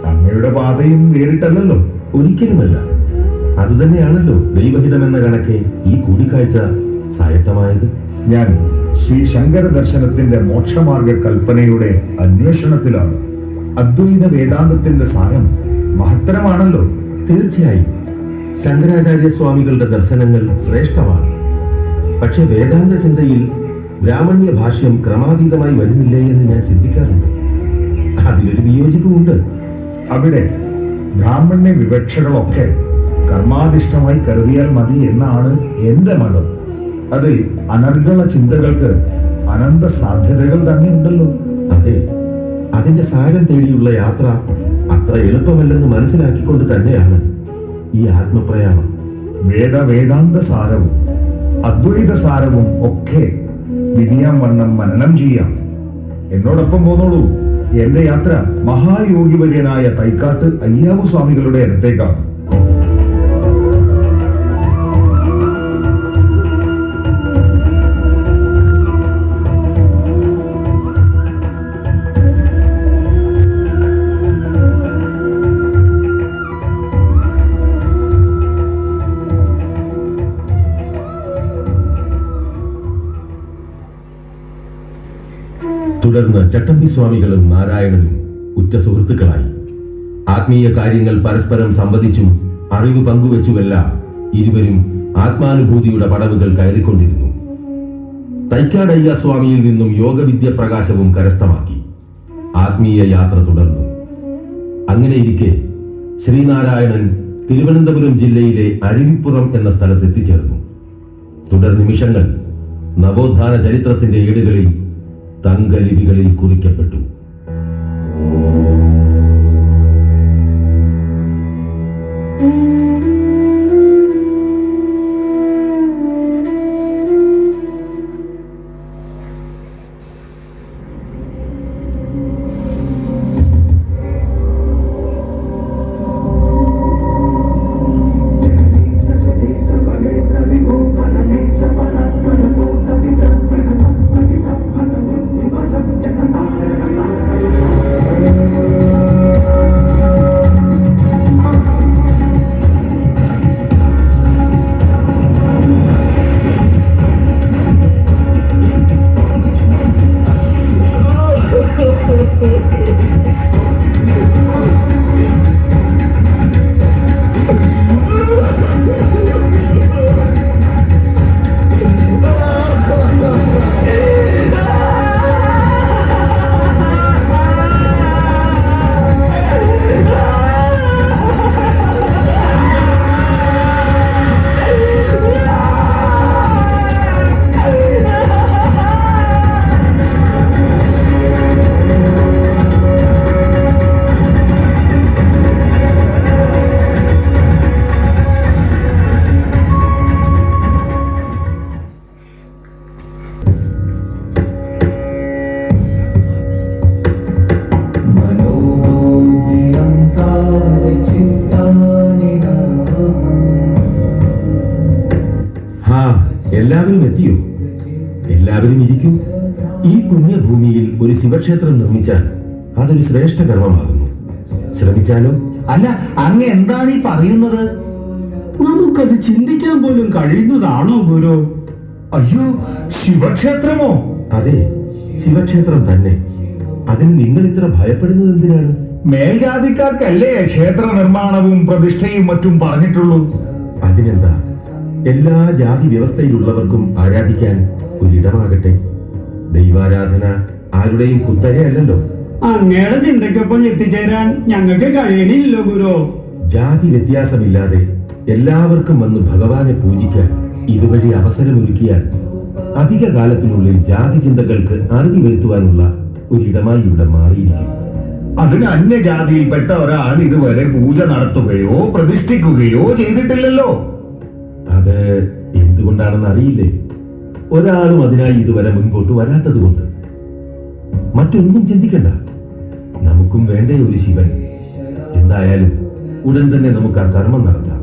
അങ്ങയുടെ പാതയും വേറിട്ടല്ലോ. ഒരിക്കലുമല്ല. അതുതന്നെയാണല്ലോ ദൈവഹിതമെന്ന കണക്കെ ഈ കൂടിക്കാഴ്ച സായത്തമായത്. ഞാൻ ശ്രീ ശങ്കര ദർശനത്തിന്റെ മോക്ഷമാർഗ കൽപ്പനയുടെ അന്വേഷണത്തിലാണ്. അദ്വൈത വേദാന്തത്തിന്റെ സാരം മഹത്തരമാണല്ലോ. തീർച്ചയായും ശങ്കരാചാര്യ സ്വാമികളുടെ ദർശനങ്ങൾ ശ്രേഷ്ഠമാണ്. പക്ഷെ വേദാന്ത ചിന്തയിൽ ബ്രാഹ്മണ്യ ഭാഷ്യം ക്രമാതീതമായി വരുന്നില്ലേ എന്ന് ഞാൻ ചിന്തിക്കാറുണ്ട്. അതിലൊരു വിയോജിപ്പുമുണ്ട്. അവിടെ ബ്രാഹ്മണ്യ വിവക്ഷകളൊക്കെ കർമാധിഷ്ഠമായി കരുതിയാൽ മതി എന്നാണ് എന്റെ മതം. അതിൽ അനർഗള ചിന്തകൾക്ക് അനന്ത സാധ്യതകൾ തന്നെ ഉണ്ടല്ലോ. അതെ, അതിന്റെ സാരം തേടിയുള്ള യാത്ര അത്ര എളുപ്പമല്ലെന്ന് മനസ്സിലാക്കിക്കൊണ്ട് തന്നെയാണ് ഈ ആത്മപ്രയാണം. വേദാന്ത സാരവും അദ്വൈത സാരവും ഒക്കെ വിധിയാം വണ്ണം മനനം ചെയ്യാം. എന്നോടൊപ്പം പോന്നോളൂ. എന്റെ യാത്ര മഹായോഗിവര്യനായ തൈക്കാട്ട് അയ്യാവു സ്വാമികളുടെ അടുത്തേക്കാണ്. തുടർന്ന് ചട്ടമ്പി സ്വാമികളും നാരായണനും ഉറ്റ സുഹൃത്തുക്കളായി. ആത്മീയ കാര്യങ്ങൾ പരസ്പരം സംവദിച്ചും അറിവ് പങ്കുവെച്ചുമെല്ലാം ഇരുവരും ആത്മാനുഭൂതിയുടെ പടവുകൾ കയറിക്കൊണ്ടിരുന്നു. തൈക്കാടയ്യ സ്വാമിയിൽ നിന്നും യോഗവിദ്യ പ്രകാശവും കരസ്ഥമാക്കി ആത്മീയ യാത്ര തുടർന്നു. അങ്ങനെയിരിക്കെ ശ്രീനാരായണൻ തിരുവനന്തപുരം ജില്ലയിലെ അരുവിപ്പുറം എന്ന സ്ഥലത്ത് എത്തിച്ചേർന്നു. തുടർ നിമിഷങ്ങൾ നവോത്ഥാന ചരിത്രത്തിന്റെ ഏടുകളിൽ തങ്കലിപികളിൽ കുറിക്കപ്പെട്ടു. എല്ലാവരും എത്തിയോ? എല്ലാവരും ഇരിക്കൂ. ഈ പുണ്യഭൂമിയിൽ ഒരു ശിവക്ഷേത്രം നിർമ്മിച്ചാൽ അതൊരു ശ്രേഷ്ഠ കർമ്മമാകുന്നു. ശ്രമിച്ചാലോ? അല്ല, അങ്ങ് എന്താണ് ഈ പറയുന്നത്? നമുക്കത് ചിന്തിക്കാൻ പോലും കഴിയുന്നതാണോ ഗുരു? അയ്യോ, ശിവക്ഷേത്രമോ? അതെ, ശിവക്ഷേത്രം തന്നെ. അതിന് നിങ്ങൾ ഇത്ര ഭയപ്പെടുന്നത് എന്തിനാണ്? മേൽജാതിക്കാർക്കല്ലേ ക്ഷേത്ര നിർമ്മാണവും പ്രതിഷ്ഠയും മറ്റും പറഞ്ഞിട്ടുള്ളൂ. അതിനെന്താ, എല്ലാ ജാതി വ്യവസ്ഥയിലുള്ളവർക്കും ആരാധിക്കാൻ ഒരിടമാകട്ടെ. ദൈവാരാധന ആരുടെയും കുത്തകയല്ലല്ലോ. അങ്ങയുടെ ചിന്തയ്ക്കൊപ്പം എത്തിച്ചേരാൻ ഞങ്ങൾക്ക് കഴിയണില്ലോ ഗുരു. ജാതി വ്യത്യാസമില്ലാതെ എല്ലാവർക്കും വന്ന് ഭഗവാനെ പൂജിക്കാൻ ഇതുവഴി അവസരമൊരുക്കിയാൽ അധിക കാലത്തിനുള്ളിൽ ജാതി ചിന്തകൾക്ക് അറുതി വരുത്തുവാനുള്ള ഒരിടമായി ഇവിടെ മാറിയിരിക്കും. അതിന് അന്യജാതിയിൽപ്പെട്ട ഒരാൾ ഇതുവരെ പൂജ നടത്തുകയോ പ്രതിഷ്ഠിക്കുകയോ ചെയ്തിട്ടില്ലല്ലോ. അത് എന്തുകൊണ്ടാണെന്ന് അറിയില്ലേ? ഒരാളും അതിനായി ഇതുവരെ മുൻപോട്ട് വരാത്തത് കൊണ്ട്. മറ്റൊന്നും ചിന്തിക്കണ്ട, നമുക്കും വേണ്ടേ ഒരു ശിവൻ. എന്തായാലും ഉടൻ തന്നെ നമുക്ക് ആ കർമ്മം നടത്താം.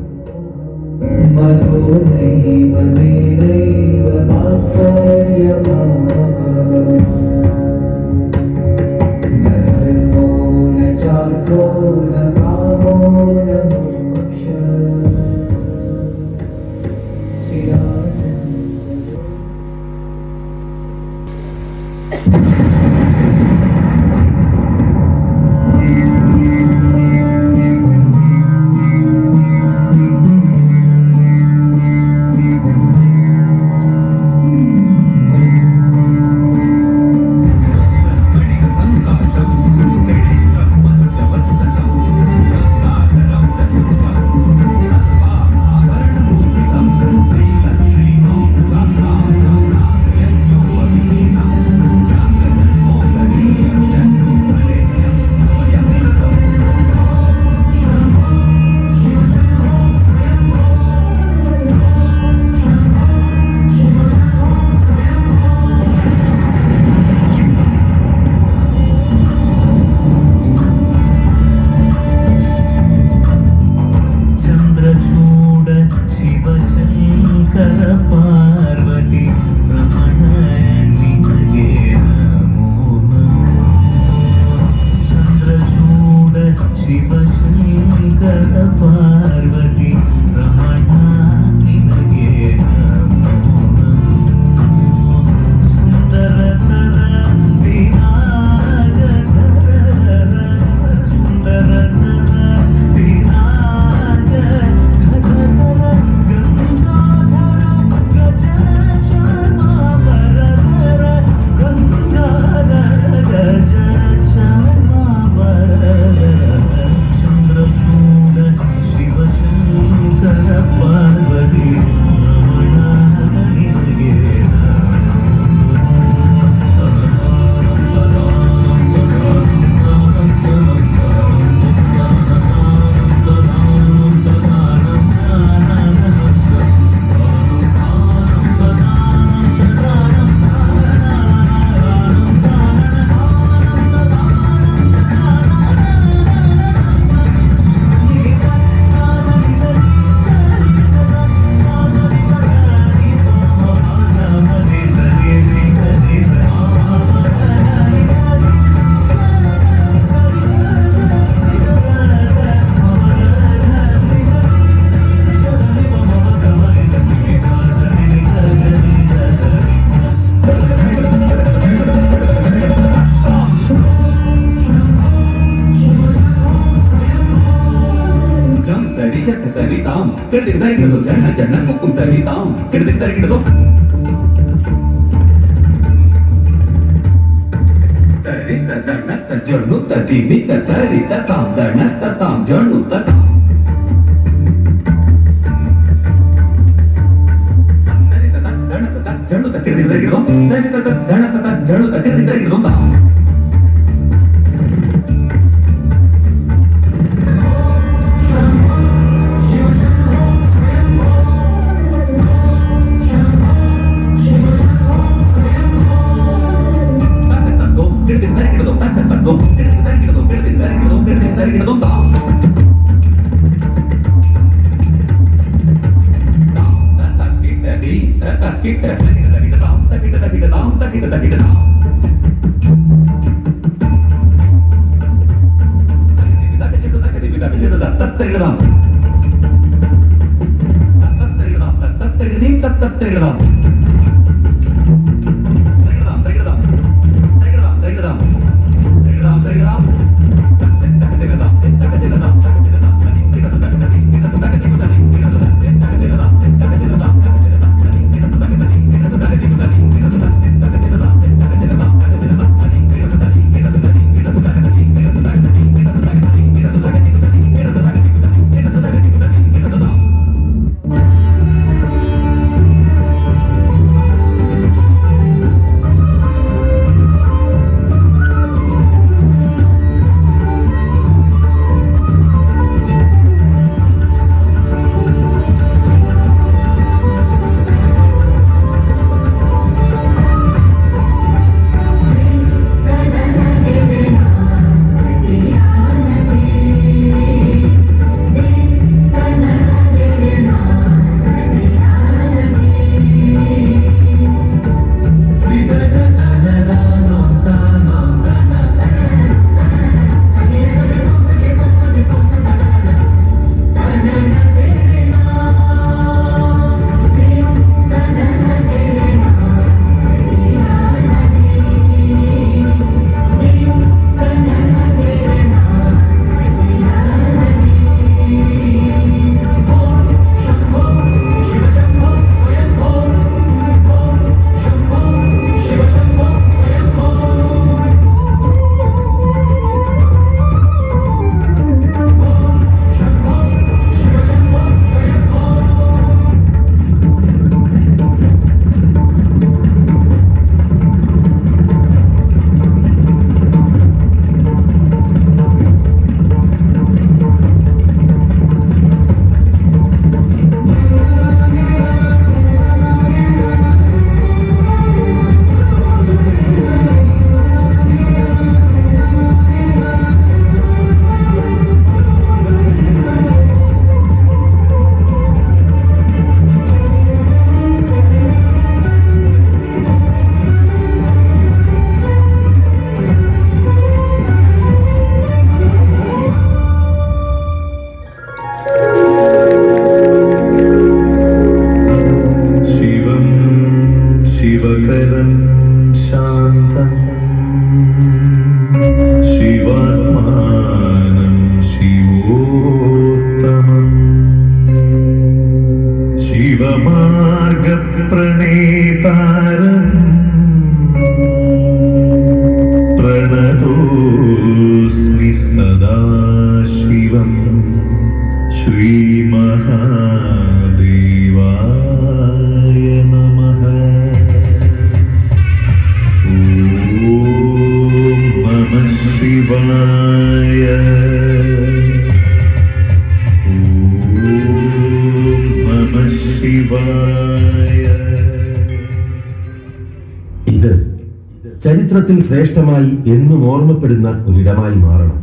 ചരിത്രത്തിൽ ശ്രേഷ്ഠമായി എന്നും ഓർമ്മപ്പെടുന്ന ഒരിടമായി മാറണം.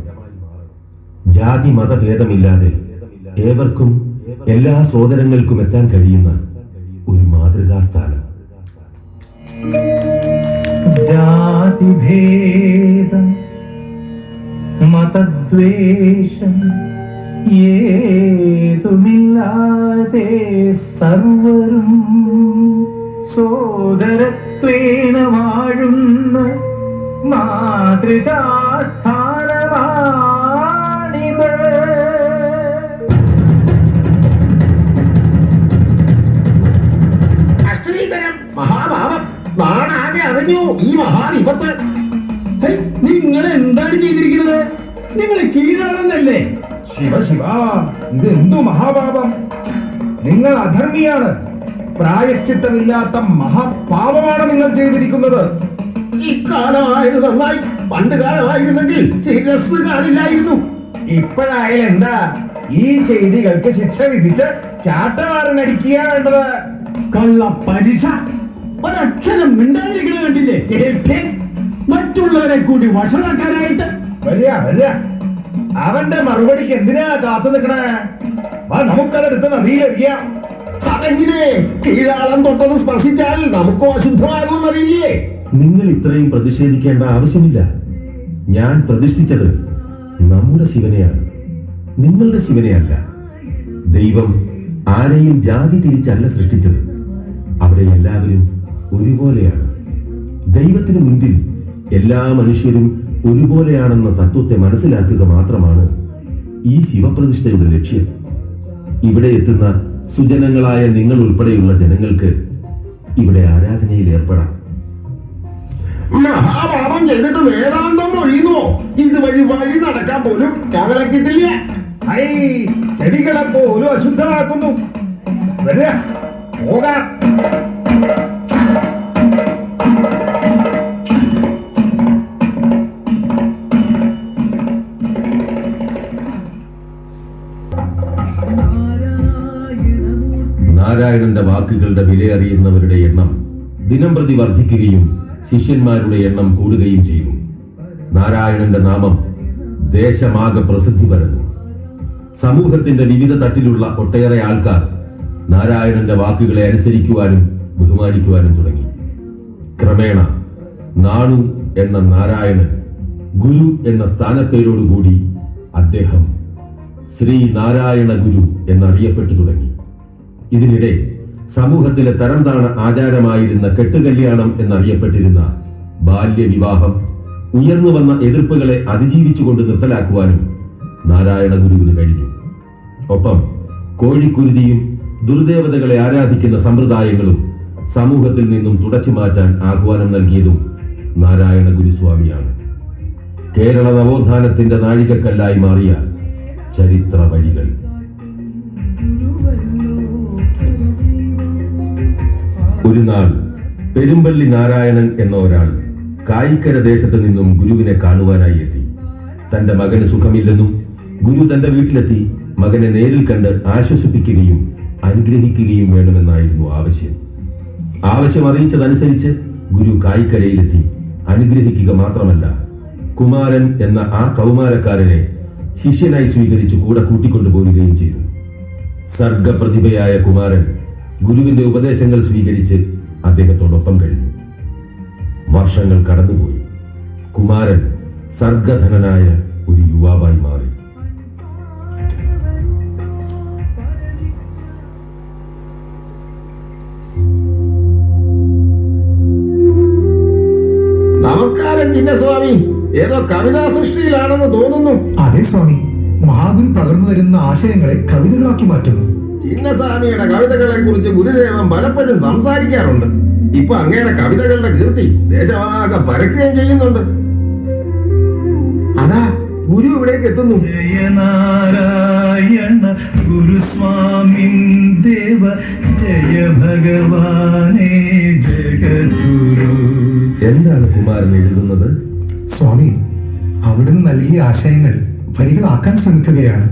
ജാതി മതഭേദമില്ലാതെ ഏവർക്കും എല്ലാ സോദരങ്ങൾക്കും എത്താൻ കഴിയുന്ന ഒരു മാതൃകാസ്ഥാനം. ജാതിഭേദം മതദ്വേഷം ഏതുമില്ലാതെ സർവരും സോദരത്വേന വാഴുന്ന മാതൃകാസ്ഥാനമാണിത്. അശ്രീകരം മഹാഭാവം നാടാകെ അറിഞ്ഞു ഈ മഹാവിപത്ത്. നിങ്ങൾ എന്താണ് ചെയ്തിരിക്കുന്നത്? നിങ്ങൾ കീഴാണെന്നല്ലേ? ശിവ ശിവ, ഇതെന്തു മഹാപാപം! നിങ്ങൾ അധർമ്മിയാണ്. പ്രായശ്ചിത്തമില്ലാത്ത മഹാപാപമാണ് നിങ്ങൾ ചെയ്തിരിക്കുന്നത്. ഇക്കാലമായത് നന്നായി. പണ്ട് കാലമായിരുന്നെങ്കിൽ ശിരസ് കാണില്ലായിരുന്നു. ഇപ്പോഴായാലും എന്താ, ഈ ചെയ്തികൾക്ക് ശിക്ഷ വിധിച്ച് ചാട്ടവാറനടിക്കുക വേണ്ടത്. കള്ള പരിസ, ഒരക്ഷരം മിണ്ടാതിരിക്കുന്നത് കണ്ടില്ലേ? മറ്റുള്ളവരെ കൂടി വഷളാക്കാനായിട്ട്. വരിക വരിക, അവന്റെ മറുപടിക്ക് എന്തിനാ കാത്തു നിൽക്കണേ? വാ, നമുക്കതെടുത്ത് നദിയിലെറിയാം. അതെങ്ങനെ? കീഴാളം തൊട്ടത് സ്പർശിച്ചാൽ നമുക്കോ അശുദ്ധമാകുമെന്നറിയില്ലേ? നിങ്ങൾ ഇത്രയും പ്രതിഷേധിക്കേണ്ട ആവശ്യമില്ല. ഞാൻ പ്രതിഷ്ഠിച്ചത് നമ്മുടെ ശിവനെയാണ്, നിങ്ങളുടെ ശിവനെയല്ല. ദൈവം ആരെയും ജാതി തിരിച്ചല്ല സൃഷ്ടിച്ചത്. അവിടെ എല്ലാവരും ഒരുപോലെയാണ്. ദൈവത്തിന് മുൻപിൽ എല്ലാ മനുഷ്യരും ഒരുപോലെയാണെന്ന തത്വത്തെ മനസ്സിലാക്കുക മാത്രമാണ് ഈ ശിവപ്രതിഷ്ഠയുടെ ലക്ഷ്യം. ഇവിടെ എത്തുന്ന സുജനങ്ങളായ നിങ്ങൾ ഉൾപ്പെടെയുള്ള ജനങ്ങൾക്ക് ഇവിടെ ആരാധനയിൽ ഏർപ്പെടാം. മഹാപാപം ചെയ്തിട്ട് വേദാന്തം ഒഴിയുന്നോ? ഇതുവഴി വഴി നടക്കാൻ പോലും ഞങ്ങളെ കിട്ടില്ല. ഐ, ചെടികളെ പോലും അശുദ്ധമാക്കുന്നു. വരിക, പോകാം. നാരായണന്റെ വാക്കുകളുടെ വിലയറിയുന്നവരുടെ എണ്ണം ദിനംപ്രതി വർദ്ധിക്കുകയും ശിഷ്യന്മാരുടെ എണ്ണം കൂടുകയും ചെയ്തു. നാരായണന്റെ നാമം ദേശമാകെ പ്രസിദ്ധി പരന്നു. സമൂഹത്തിന്റെ വിവിധ തട്ടിലുള്ള ഒട്ടേറെ ആൾക്കാർ നാരായണന്റെ വാക്കുകളെ അനുസരിക്കുവാനും ബഹുമാനിക്കുവാനും തുടങ്ങി. ക്രമേണ നാണു എന്ന നാരായണൻ ഗുരു എന്ന സ്ഥാനപ്പേരോടുകൂടി അദ്ദേഹം ശ്രീ നാരായണ ഗുരു എന്നറിയപ്പെട്ടു തുടങ്ങി. ഇതിനിടെ സമൂഹത്തിലെ തരം താണ ആചാരമായിരുന്ന കെട്ടുകല്യാണം എന്നറിയപ്പെട്ടിരുന്ന ബാല്യവിവാഹം ഉയർന്നു വന്ന എതിർപ്പുകളെ അതിജീവിച്ചുകൊണ്ട് നിർത്തലാക്കുവാനും നാരായണ ഗുരുവിന് കഴിഞ്ഞു. ഒപ്പം കോഴിക്കുരുതിയും ദുർദേവതകളെ ആരാധിക്കുന്ന സമ്പ്രദായങ്ങളും സമൂഹത്തിൽ നിന്നും തുടച്ചു മാറ്റാൻ ആഹ്വാനം നൽകിയതും നാരായണ ഗുരുസ്വാമിയാണ്. കേരള നവോത്ഥാനത്തിന്റെ നാഴികക്കല്ലായി മാറിയ ചരിത്ര വഴികൾ. ഒരു നാൾ പെരുമ്പള്ളി നാരായണൻ എന്ന ഒരാൾ കായിക്കര ദേശത്ത് നിന്നും ഗുരുവിനെ കാണുവാനായി എത്തി. തന്റെ മകന് സുഖമില്ലെന്നും ഗുരു തന്റെ വീട്ടിലെത്തി മകനെ നേരിൽ കണ്ട് ആശ്വസിപ്പിക്കുകയും അനുഗ്രഹിക്കുകയും വേണമെന്നായിരുന്നു ആവശ്യം. ആവശ്യം അറിയിച്ചതനുസരിച്ച് ഗുരു കായിക്കരയിലെത്തി അനുഗ്രഹിക്കുക മാത്രമല്ല, കുമാരൻ എന്ന ആ കൗമാരക്കാരനെ ശിഷ്യനായി സ്വീകരിച്ചു കൂടെ കൂട്ടിക്കൊണ്ടുപോരുകയും ചെയ്തു. സർഗപ്രതിഭയായ കുമാരൻ ഗുരുവിന്റെ ഉപദേശങ്ങൾ സ്വീകരിച്ച് അദ്ദേഹത്തോടൊപ്പം കഴിഞ്ഞു. വർഷങ്ങൾ കടന്നുപോയി. കുമാരൻ സർഗധനനായ ഒരു യുവാവായി മാറി. നമസ്കാരം ചിന്നസ്വാമി. ഏതോ കവിതാ സൃഷ്ടിയിലാണെന്ന് തോന്നുന്നു. അതെ സ്വാമി, മഹാഗുരു പകർന്നു തരുന്ന ആശയങ്ങളെ കവിതകളാക്കി മാറ്റുന്നു. ചിന്നസ്വാമിയുടെ കവിതകളെ കുറിച്ച് ഗുരുദേവൻ പലപ്പോഴും സംസാരിക്കാറുണ്ട്. ഇപ്പൊ അങ്ങയുടെ കവിതകളുടെ കീർത്തി ദേശമാകെ പരക്കുകയും ചെയ്യുന്നുണ്ട്. അതാ ഗുരു ഇവിടേക്ക് എത്തുന്നു. ജയനാരായണ ഗുരുസ്വാമിൻ ദേവ ജയ ഭഗവാനേ ജഗദ്ഗുരു. എന്താണ് കുമാരൻ എഴുതുന്നത്? സ്വാമി, അവിടുന്ന് നൽകിയ ആശയങ്ങൾ വരികളാക്കാൻ ശ്രമിക്കുകയാണ്.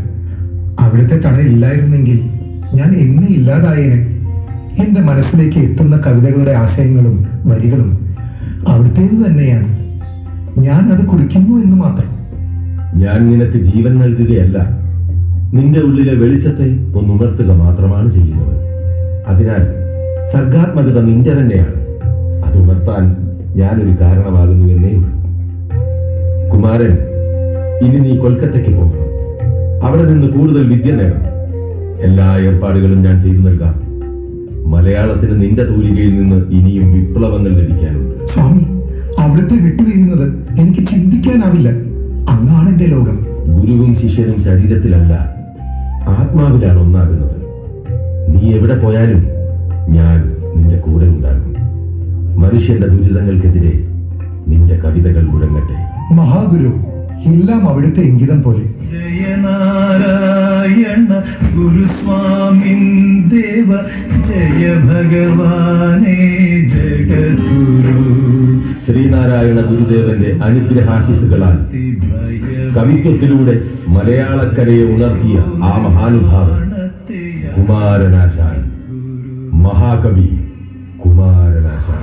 അവിടുത്തെ തണലില്ലായിരുന്നെങ്കിൽ ഞാൻ എന്നെ ഇല്ലാതായേനെ. എന്റെ മനസ്സിലേക്ക് എത്തുന്ന കവിതകളുടെ ആശയങ്ങളും വരികളും അവിടുത്തേത് തന്നെയാണ്. ഞാൻ അത് കുറിക്കുന്നു എന്ന് മാത്രം. ഞാൻ നിനക്ക് ജീവൻ നൽകുകയല്ല, നിന്റെ ഉള്ളിലെ വെളിച്ചത്തെ ഒന്നുണർത്തുക മാത്രമാണ് ചെയ്യുന്നത്. അതിനാൽ സർഗാത്മകത നിന്റെ തന്നെയാണ്. അത് ഉണർത്താൻ ഞാനൊരു കാരണമാകുന്നു എന്നേ ഉള്ളൂ. കുമാരൻ, ഇനി നീ കൊൽക്കത്തയ്ക്ക് പോകണം. അവിടെ നിന്ന് കൂടുതൽ വിദ്യ നേടണം. എല്ലാ ഏർപ്പാടുകളും ഞാൻ ചെയ്തു നൽകാം. മലയാളത്തിന് നിന്റെ തൂലികയിൽ നിന്ന് ഇനിയും വിപ്ലവങ്ങൾ ലഭിക്കാനുണ്ട്. സ്വാമി, അവിടുത്തെ വിട്ടുപിരിയുന്നത് എനിക്ക് ചിന്തിക്കാനാവില്ല. അങ്ങാണ് എന്റെ ലോകം. ഗുരുവും ശിഷ്യനും ശരീരത്തിലല്ല, ആത്മാവിലാണ് ഒന്നാകുന്നത്. നീ എവിടെ പോയാലും ഞാൻ നിന്റെ കൂടെ ഉണ്ടാകും. മനുഷ്യന്റെ ദുരിതങ്ങൾക്കെതിരെ നിന്റെ കവിതകൾ മുഴങ്ങട്ടെ. മഹാഗുരു, എല്ലാം അവിടുത്തെ ഇംഗിതം പോലെ. ജയനാരായണ ഗുരുസ്വാമിൻ ദേവ ജയ ഭഗവാനേ ജഗദ്ഗുരു. ശ്രീനാരായണ ഗുരുദേവന്റെ അനുഗ്രഹാശിസുകളാൽ കവിത്വത്തിലൂടെ മലയാളക്കരയെ ഉണർത്തിയ ആ മഹാനുഭാവൻ കുമാരനാശാൻ, മഹാകവി കുമാരനാശാൻ.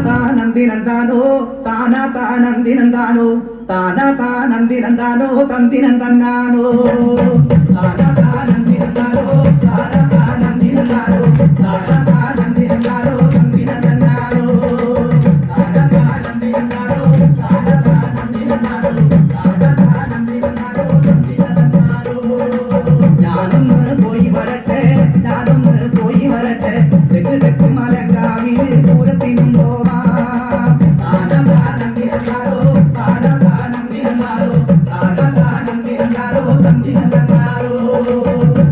താനന്ദിനന്താനോ താനാ താനന്ദിനന്താനോ താനാ താനന്ദിനന്താനോ തന്തിനന്താനോ താനാ താനന്ദിനന്താനോ താനാ താനന്ദിനന്താനോ താനാ താനന്ദിനന്താനോ തന്തിനന്താനോ താനാ താനന്ദിനന്താനോ താനാ താനന്ദിനന്താനോ താനാ താനന്ദിനന്താനോ തന്തിനന്താനോ. ഞാനൊന്ന് പോയി വരട്ടെ, ഞാനൊന്ന് പോയി വരട്ടെ, തെക്ക് തെക്ക് മലങ്കാവിൽ പൂരത്തിനും പോവാ.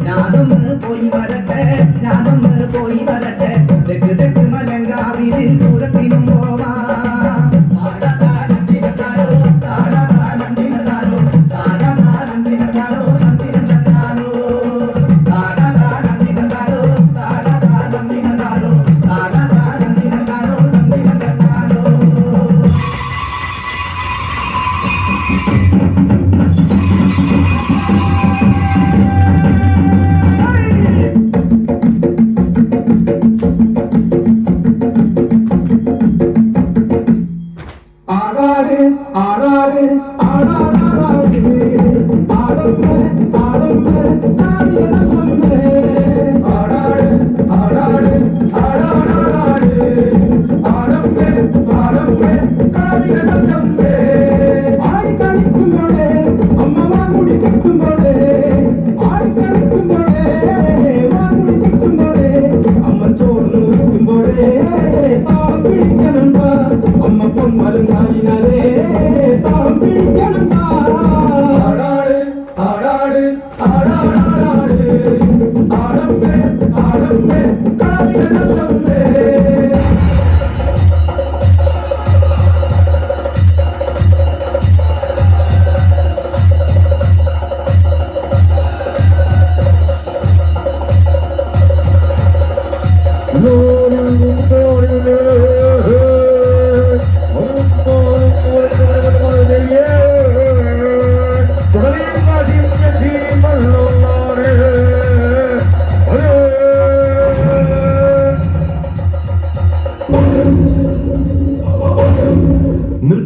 ഞാനൊന്ന് പോയി വരട്ടെ, ഞാനൊന്ന് പോയി വരട്ടെ, തെക്ക് തെക്ക് മലങ്കാവിൽ പൂരത്തിനും പോവാ.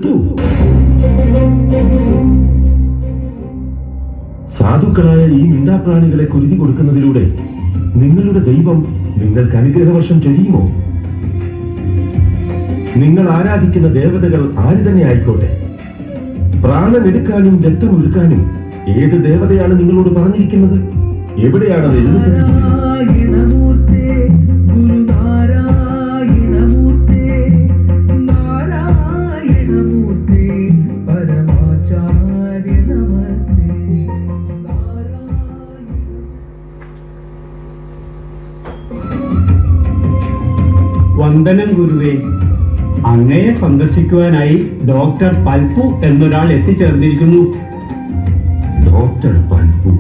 നിർത്തൂ. സാധുക്കളായ ഈ മിണ്ടാപ്രാണികളെ കുരുതി കൊടുക്കുന്നതിലൂടെ നിങ്ങളുടെ ദൈവം നിങ്ങൾക്ക് അനുഗ്രഹവർഷം ചൊരിയുമോ? നിങ്ങൾ ആരാധിക്കുന്ന ദേവതകൾ ആര് തന്നെ ആയിക്കോട്ടെ, പ്രാണൻ എടുക്കാനും രക്തമൊഴുക്കാനും ഏത് ദേവതയാണ് നിങ്ങളോട് പറഞ്ഞിരിക്കുന്നത്? എവിടെയാണ് അത് എഴുതപ്പെട്ടിരിക്കുന്നത്? വന്ദനം ഗുരുവേ. അങ്ങയെ സന്ദർശിക്കുവാനായി ഡോക്ടർ പൽപ്പു എന്നൊരാൾ എത്തിച്ചേർന്നിരിക്കുന്നു. ഡോക്ടർ പൽപ്പു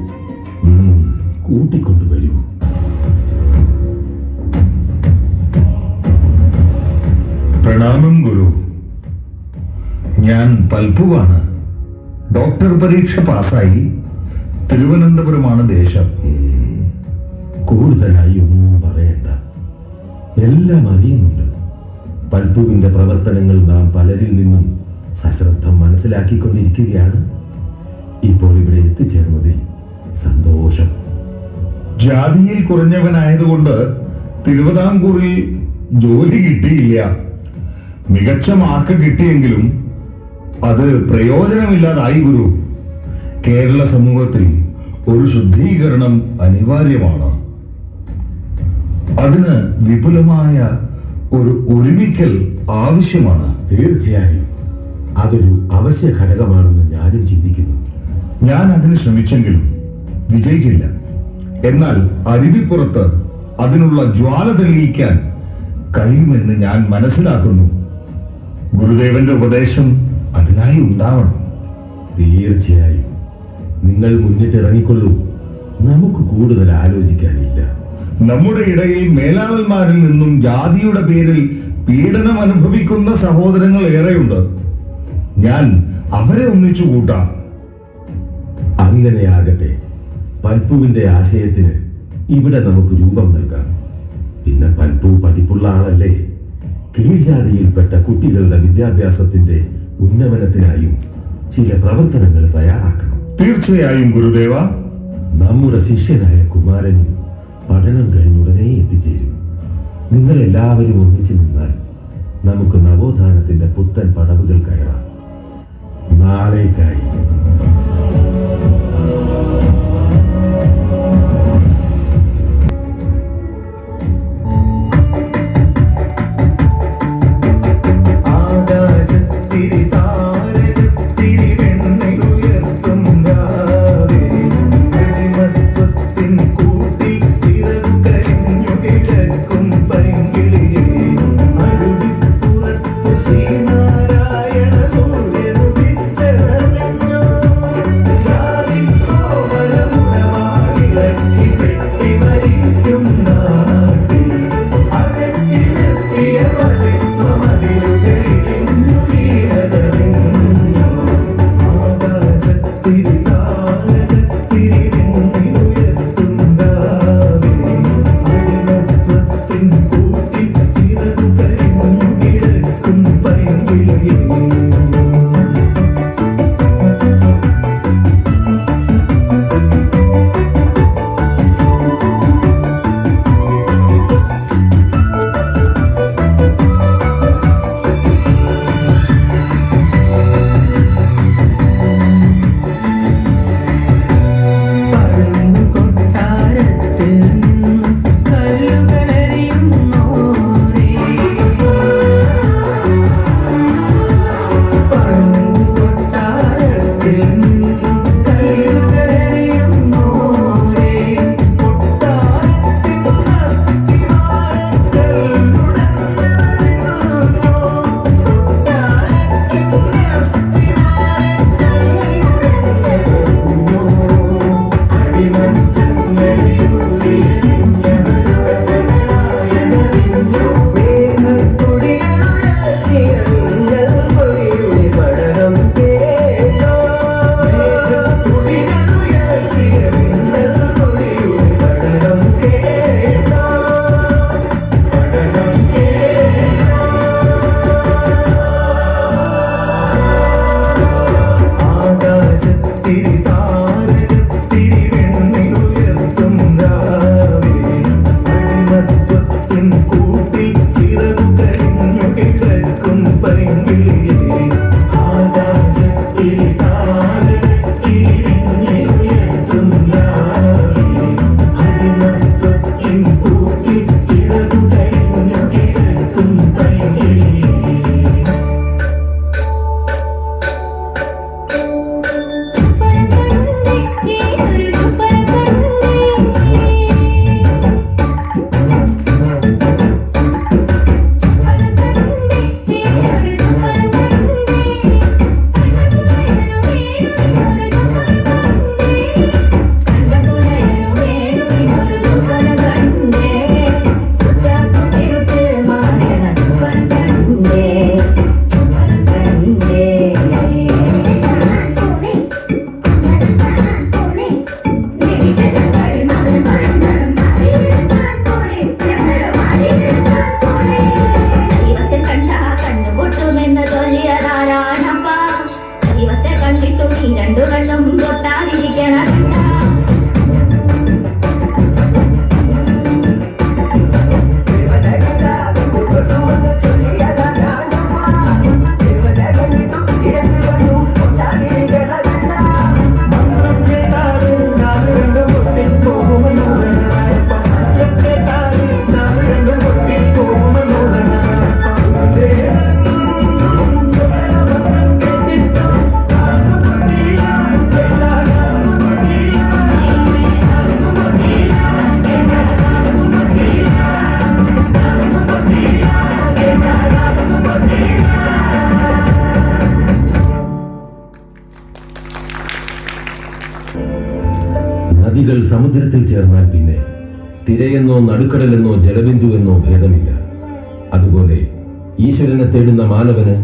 കൂട്ടിക്കൊണ്ടുവരൂ. പ്രണാമം ഗുരു. ഞാൻ പൽപ്പുവാണ്. ഡോക്ടർ പരീക്ഷ പാസ്സായി. തിരുവനന്തപുരമാണ് ദേശം. കൂടുതലായി ഒന്നും പറയണ്ട, എല്ലാം അറിയുന്നുണ്ട്. പൽപ്പുവിന്റെ പ്രവർത്തനങ്ങൾ നാം പലരിൽ നിന്നും സശ്രദ്ധം മനസ്സിലാക്കിക്കൊണ്ടിരിക്കുകയാണ്. ഇപ്പോൾ ഇവിടെ എത്തിച്ചേർന്നതിൽ സന്തോഷം. ജാതിയിൽ കുറഞ്ഞവനായതുകൊണ്ട് തിരുവിതാംകൂറിൽ ജോലി കിട്ടിയില്ല. മികച്ച മാർക്ക് കിട്ടിയെങ്കിലും അത് പ്രയോജനമില്ലാതായി ഗുരു. കേരള സമൂഹത്തിൽ ഒരു ശുദ്ധീകരണം അനിവാര്യമാണ്. അതിന് വിപുലമായ ഒരു ഒരുമിക്കൽ ആവശ്യമാണ്. തീർച്ചയായും അതൊരു അവശ്യ ഘടകമാണെന്ന് ഞാനും ചിന്തിക്കുന്നു. ഞാൻ അതിന് ശ്രമിച്ചെങ്കിലും വിജയിച്ചില്ല. എന്നാൽ അരുവിപ്പുറത്ത് അതിനുള്ള ജ്വാല തെളിയിക്കാൻ കഴിയുമെന്ന് ഞാൻ മനസ്സിലാക്കുന്നു. ഗുരുദേവന്റെ ഉപദേശം അതിനായി ഉണ്ടാവണം. തീർച്ചയായും നിങ്ങൾ മുന്നിട്ടിറങ്ങിക്കൊള്ളൂ. നമുക്ക് കൂടുതൽ ആലോചിക്കാനില്ല. നമ്മുടെ ഇടയിൽ മേലാളന്മാരിൽ നിന്നും ജാതിയുടെ പേരിൽ പീഡനം അനുഭവിക്കുന്ന സഹോദരങ്ങൾ ഏറെയുണ്ട്. ഞാൻ അവരെ ഒന്നിച്ചു കൂട്ടാം. അങ്ങനെയാകട്ടെ. പൽപ്പുവിന്റെ ആശയത്തിന് ഇവിടെ നമുക്ക് രൂപം നൽകാം. പിന്നെ പൽപ്പു പഠിപ്പുള്ള ആളല്ലേ. കീഴ്ജാതിയിൽപ്പെട്ട കുട്ടികളുടെ വിദ്യാഭ്യാസത്തിന്റെ ഉന്നമനത്തിനായും ചില പ്രവർത്തനങ്ങൾ തയ്യാറാക്കണം. തീർച്ചയായും ഗുരുദേവ. നമ്മുടെ ശിഷ്യനായ കുമാരനും പഠനം കഴിഞ്ഞുടനെ എത്തിച്ചേരും. നിങ്ങൾ എല്ലാവരും ഒന്നിച്ചു നിന്നാൽ നമുക്ക് നവോത്ഥാനത്തിന്റെ പുത്തൻ പടവുകൾ കയറാം. നാളേക്കായി ശ്രീനാരായണ സൂര്യനുദിച്ച കൂട്ടി ചിറകുകരിഞ്ഞു കിടക്കും പൈങ്കിളിയെ ആകാശത്തിൽ കൂട്ടി ചിറകുകരിഞ്ഞു കിടക്കും പൈങ്കിളിയെ നദികൾ സമുദ്രത്തിൽ ചേർന്നാൽ പിന്നെ തിരയെന്നോ നടുക്കടലെന്നോ ജലബിന്ദുവെന്നോ ഭേദമില്ല. അതുപോലെ ഈശ്വരനെ തേടുന്ന മാനവന്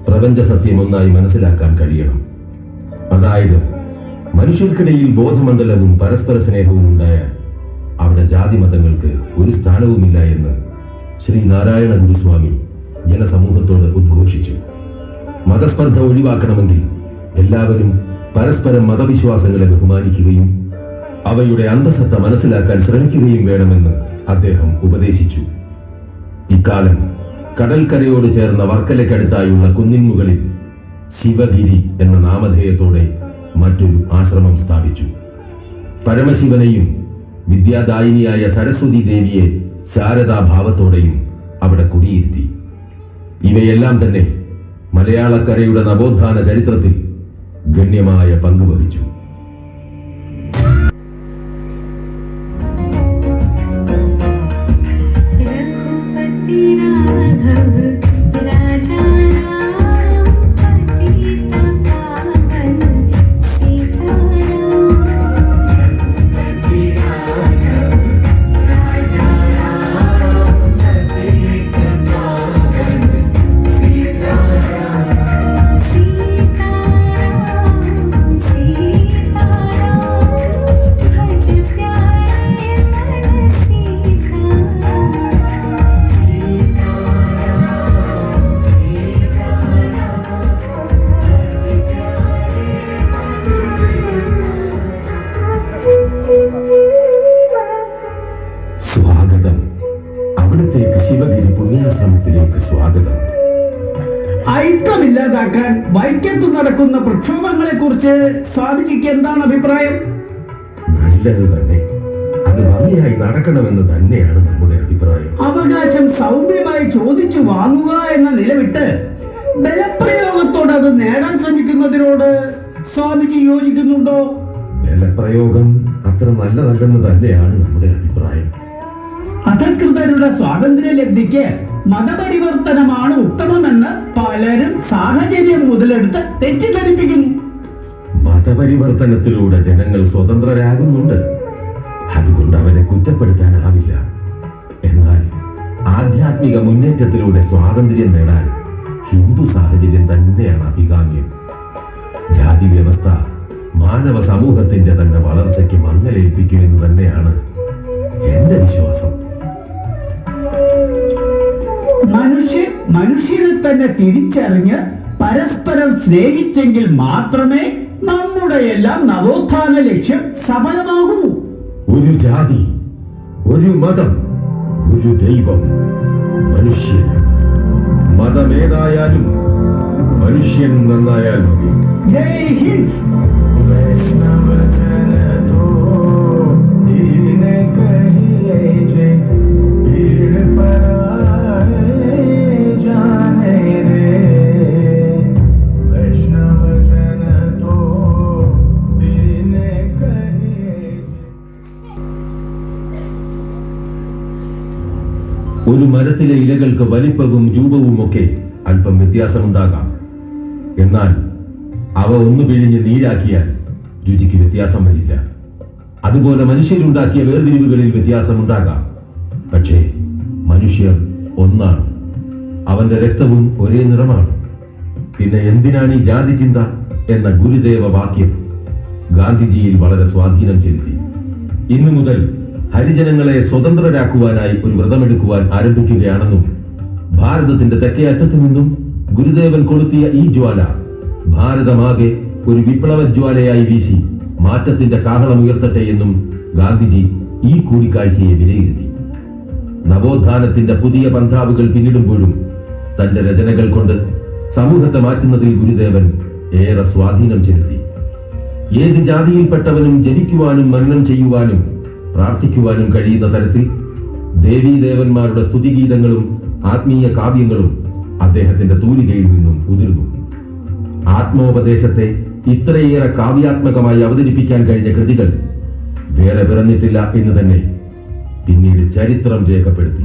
പ്രപഞ്ച സത്യം ഒന്നായി മനസ്സിലാക്കാൻ കഴിയണം. അതായത് മനുഷ്യർക്കിടയിൽ ബോധമണ്ഡലവും പരസ്പര സ്നേഹവും ഉണ്ടായാൽ അവിടെ ജാതിമതങ്ങൾക്ക് ഒരു സ്ഥാനവുമില്ല എന്ന് ശ്രീ നാരായണ ഗുരുസ്വാമി ജനസമൂഹത്തോട് ഉദ്ഘോഷിച്ചു. മതസ്പർദ്ധ ഒഴിവാക്കണമെങ്കിൽ എല്ലാവരും പരസ്പരം മതവിശ്വാസങ്ങളെ ബഹുമാനിക്കുകയും അവയുടെ അന്തസത്ത മനസ്സിലാക്കാൻ ശ്രമിക്കുകയും വേണമെന്ന് അദ്ദേഹം ഉപദേശിച്ചു. ഇക്കാലം കടൽക്കരയോട് ചേർന്ന വർക്കലയ്ക്കടുത്തായുള്ള കുന്നിൻമുകളിൽ ശിവഗിരി എന്ന നാമധേയത്തോടെ മറ്റൊരു ആശ്രമം സ്ഥാപിച്ചു. പരമശിവനെയും വിദ്യാദായിനിയായ സരസ്വതി ദേവിയെ ശാരദാഭാവത്തോടെയും അവിടെ കുടിയിരുത്തി. ഇവയെല്ലാം തന്നെ മലയാളക്കരയുടെ നവോത്ഥാന ചരിത്രത്തിൽ ഗണ്യമായ പങ്കുവഹിച്ചു. സ്വാഗതം. അവിടത്തേക്ക് ശിവഗിരി പുണ്യാശ്രമത്തിലേക്ക് സ്വാഗതം. ഐക്യമില്ലാതാക്കാൻ വൈക്കത്ത് നടക്കുന്ന പ്രക്ഷോഭങ്ങളെ കുറിച്ച് സ്വാമിജിക്ക് എന്താണ് അഭിപ്രായം? നല്ലത് തന്നെ. അത് ഭംഗിയായി നടക്കണമെന്ന് തന്നെയാണ് നമ്മുടെ അഭിപ്രായം. അവകാശം സൗമ്യമായി ചോദിച്ചു വാങ്ങുക എന്ന നിലവിട്ട് ബലപ്രയോഗത്തോട് അത് നേടാൻ ശ്രമിക്കുന്നതിനോട് സ്വാമിജി യോജിക്കുന്നുണ്ടോ? ബലപ്രയോഗം അത്ര നല്ലതല്ലെന്ന് തന്നെയാണ് നമ്മുടെ അഭിപ്രായം. അധകൃതരുടെ സ്വാതന്ത്ര്യ ലബ്ധിക്ക് മതപരിവർത്തനമാണ് ഉത്തമമെന്ന് പലരും സാഹചര്യം മുതലെടുത്ത് തെറ്റിദ്ധരിപ്പിക്കുന്നു. മതപരിവർത്തനത്തിലൂടെ ജനങ്ങൾ സ്വതന്ത്രരാകുന്നുണ്ട്. അതുകൊണ്ട് അവരെ കുറ്റപ്പെടുത്താനാവില്ല. എന്നാൽ ആധ്യാത്മിക മുന്നേറ്റത്തിലൂടെ സ്വാതന്ത്ര്യം നേടാൻ ഹിന്ദു സാഹചര്യം തന്നെയാണ് അഭികാമ്യം. ജാതി വ്യവസ്ഥ മാനവ സമൂഹത്തിന്റെ തന്നെ വളർച്ചയ്ക്ക് മങ്ങലേൽപ്പിക്കുമെന്ന് തന്നെയാണ് എന്റെ വിശ്വാസം. മനുഷ്യനെ തന്നെ തിരിച്ചറിഞ്ഞ് പരസ്പരം സ്നേഹിച്ചെങ്കിൽ മാത്രമേ നമ്മുടെ എല്ലാം നവോത്ഥാന ലക്ഷ്യം സഫലമാകൂ. ഒരു ജാതി, ഒരു മതം, ഒരു ദൈവം, മനുഷ്യന്. മതമേതായാലും മനുഷ്യൻ നന്നായാൽ മതി. ജയ് ഹിന്ദ്. ഒരു മരത്തിലെ ഇലകൾക്ക് വലിപ്പവും രൂപവുമൊക്കെ അല്പം വ്യത്യാസമുണ്ടാകാം. എന്നാൽ അവ ഒന്ന് പിഴിഞ്ഞ് നീരാക്കിയാൽ രുചിക്ക് വ്യത്യാസം വരില്ല. അതുപോലെ മനുഷ്യരുണ്ടാക്കിയ വേർതിരിവുകളിൽ വ്യത്യാസമുണ്ടാകാം. പക്ഷേ മനുഷ്യർ ഒന്നാണ്. അവന്റെ രക്തവും ഒരേ നിറമാണ്. പിന്നെ എന്തിനാണ് ഈ ജാതി ചിന്ത എന്ന ഗുരുദേവ വാക്യം ഗാന്ധിജിയിൽ വളരെ സ്വാധീനം ചെലുത്തി. ഇന്നു മുതൽ ഹരിജനങ്ങളെ സ്വതന്ത്രരാക്കുവാനായി ഒരു വ്രതമെടുക്കുവാൻ ആരംഭിക്കുകയാണെന്നും ഭാരതത്തിന്റെ തെക്കേ അറ്റത്തു നിന്നും ഗുരുദേവൻ കൊളുത്തിയ ഈ ജ്വാല ഭാരതമാകെ ഒരു വിപ്ലവ ജ്വാലയായി വീശി മാറ്റത്തിന്റെ കാഹളമുയർത്തട്ടെ എന്നും ഗാന്ധിജി ഈ കൂടിക്കാഴ്ചയെ വിലയിരുത്തി. നവോത്ഥാനത്തിന്റെ പുതിയ പന്ഥാവുകൾ പിന്നിടുമ്പോഴും തന്റെ രചനകൾ കൊണ്ട് സമൂഹത്തെ മാറ്റുന്നതിൽ ഗുരുദേവൻ ഏറെ സ്വാധീനം ചെലുത്തി. ഏത് ജാതിയിൽപ്പെട്ടവനും ജനിക്കുവാനും മനനം ചെയ്യുവാനും പ്രാർത്ഥിക്കുവാനും കഴിയുന്ന തരത്തിൽ ദേവീദേവന്മാരുടെ സ്തുതിഗീതങ്ങളും ആത്മീയ കാവ്യങ്ങളും അദ്ദേഹത്തിന്റെ തൂലികയിൽ നിന്നും ഉതിർന്നു. ആത്മോപദേശത്തെ ഇത്രയേറെ കാവ്യാത്മകമായി അവതരിപ്പിക്കാൻ കഴിഞ്ഞ കൃതികൾ വേറെ പിറന്നിട്ടില്ല എന്ന് തന്നെ പിന്നീട് ചരിത്രം രേഖപ്പെടുത്തി.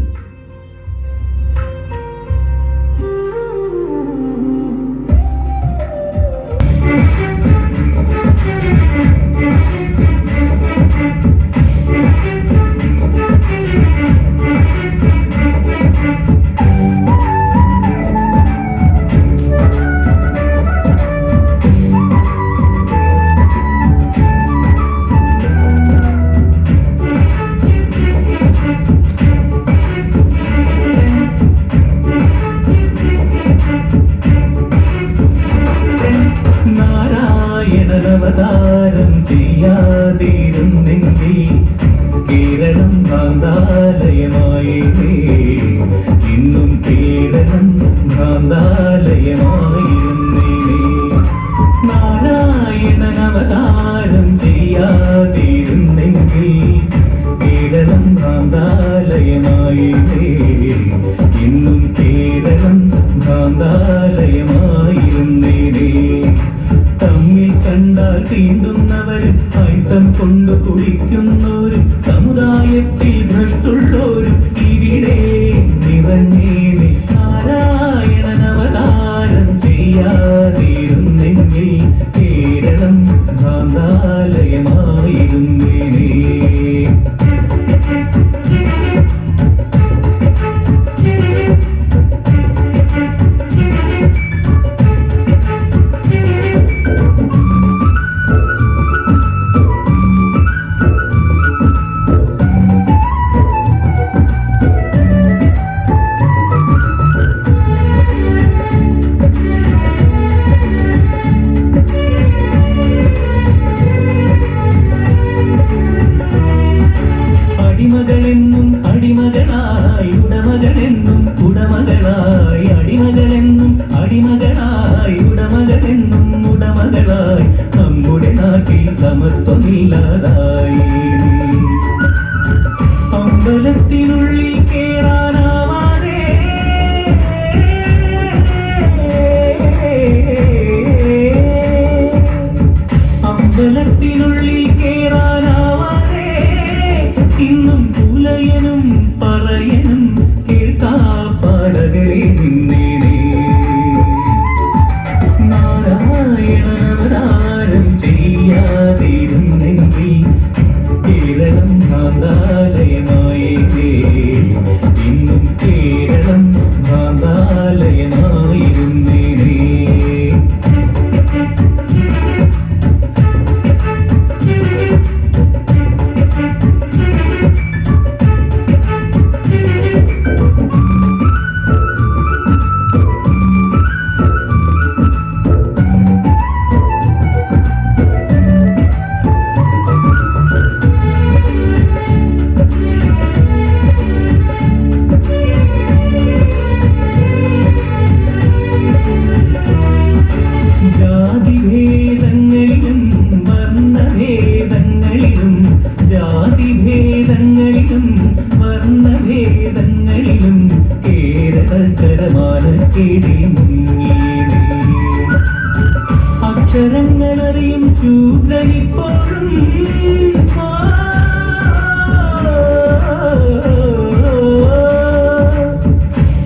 അക്ഷരങ്ങളറിയും ശൂദ്രനിപ്പോഴും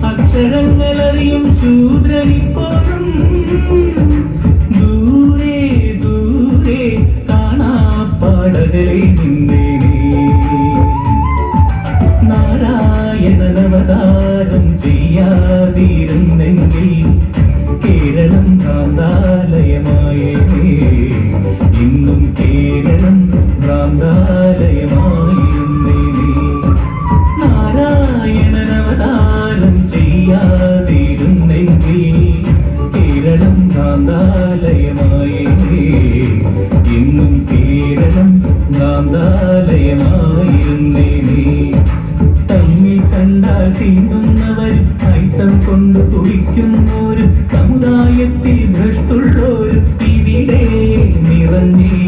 അക്ഷരങ്ങളറിയും ശൂദ്രനിപ്പോഴും ദൂരെ ദൂരെ കാണാപ്പാടകരെ നിന്നേനെ നാരായണനവതാരം ചെയ്യാതിരുന്നെങ്കിൽ കേരളം ഭ്രാന്താലയമായേ ഇന്നും കേരളം ഭ്രാന്താലയമായിരുന്നേനെ നാരായണനവതാരം ചെയ്യാതിരുന്നെങ്കിൽ കേരളം ഭ്രാന്താലയമായേ ഇന്നും കേരളം ഭ്രാന്താലയമായിരുന്നേനെ തമ്മിൽ കണ്ടാൽ തിന്നുന്നവരും അയിത്തം കൊണ്ട് തുടിക്കുന്നോരും സമുദായത്തിൽ ഭ്രഷ്ടുള്ളോരും ഇവിടെ നിറഞ്ഞേ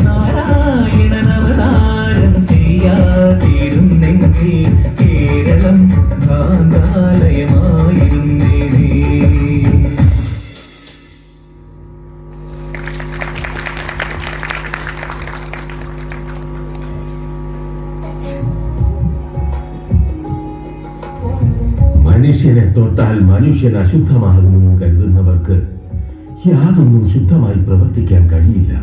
നാരായണനവതാരം ചെയ്യാതിരുന്നെങ്കിൽ കേരളം ഭ്രാന്താലയമായിരുന്നേനെ. മനുഷ്യനെ തൊട്ടാൽ മനുഷ്യൻ അശുദ്ധമാകുമെന്ന് കരുതുന്നവർക്ക് യാതൊന്നും ശുദ്ധമായി പ്രവർത്തിക്കാൻ കഴിയില്ല.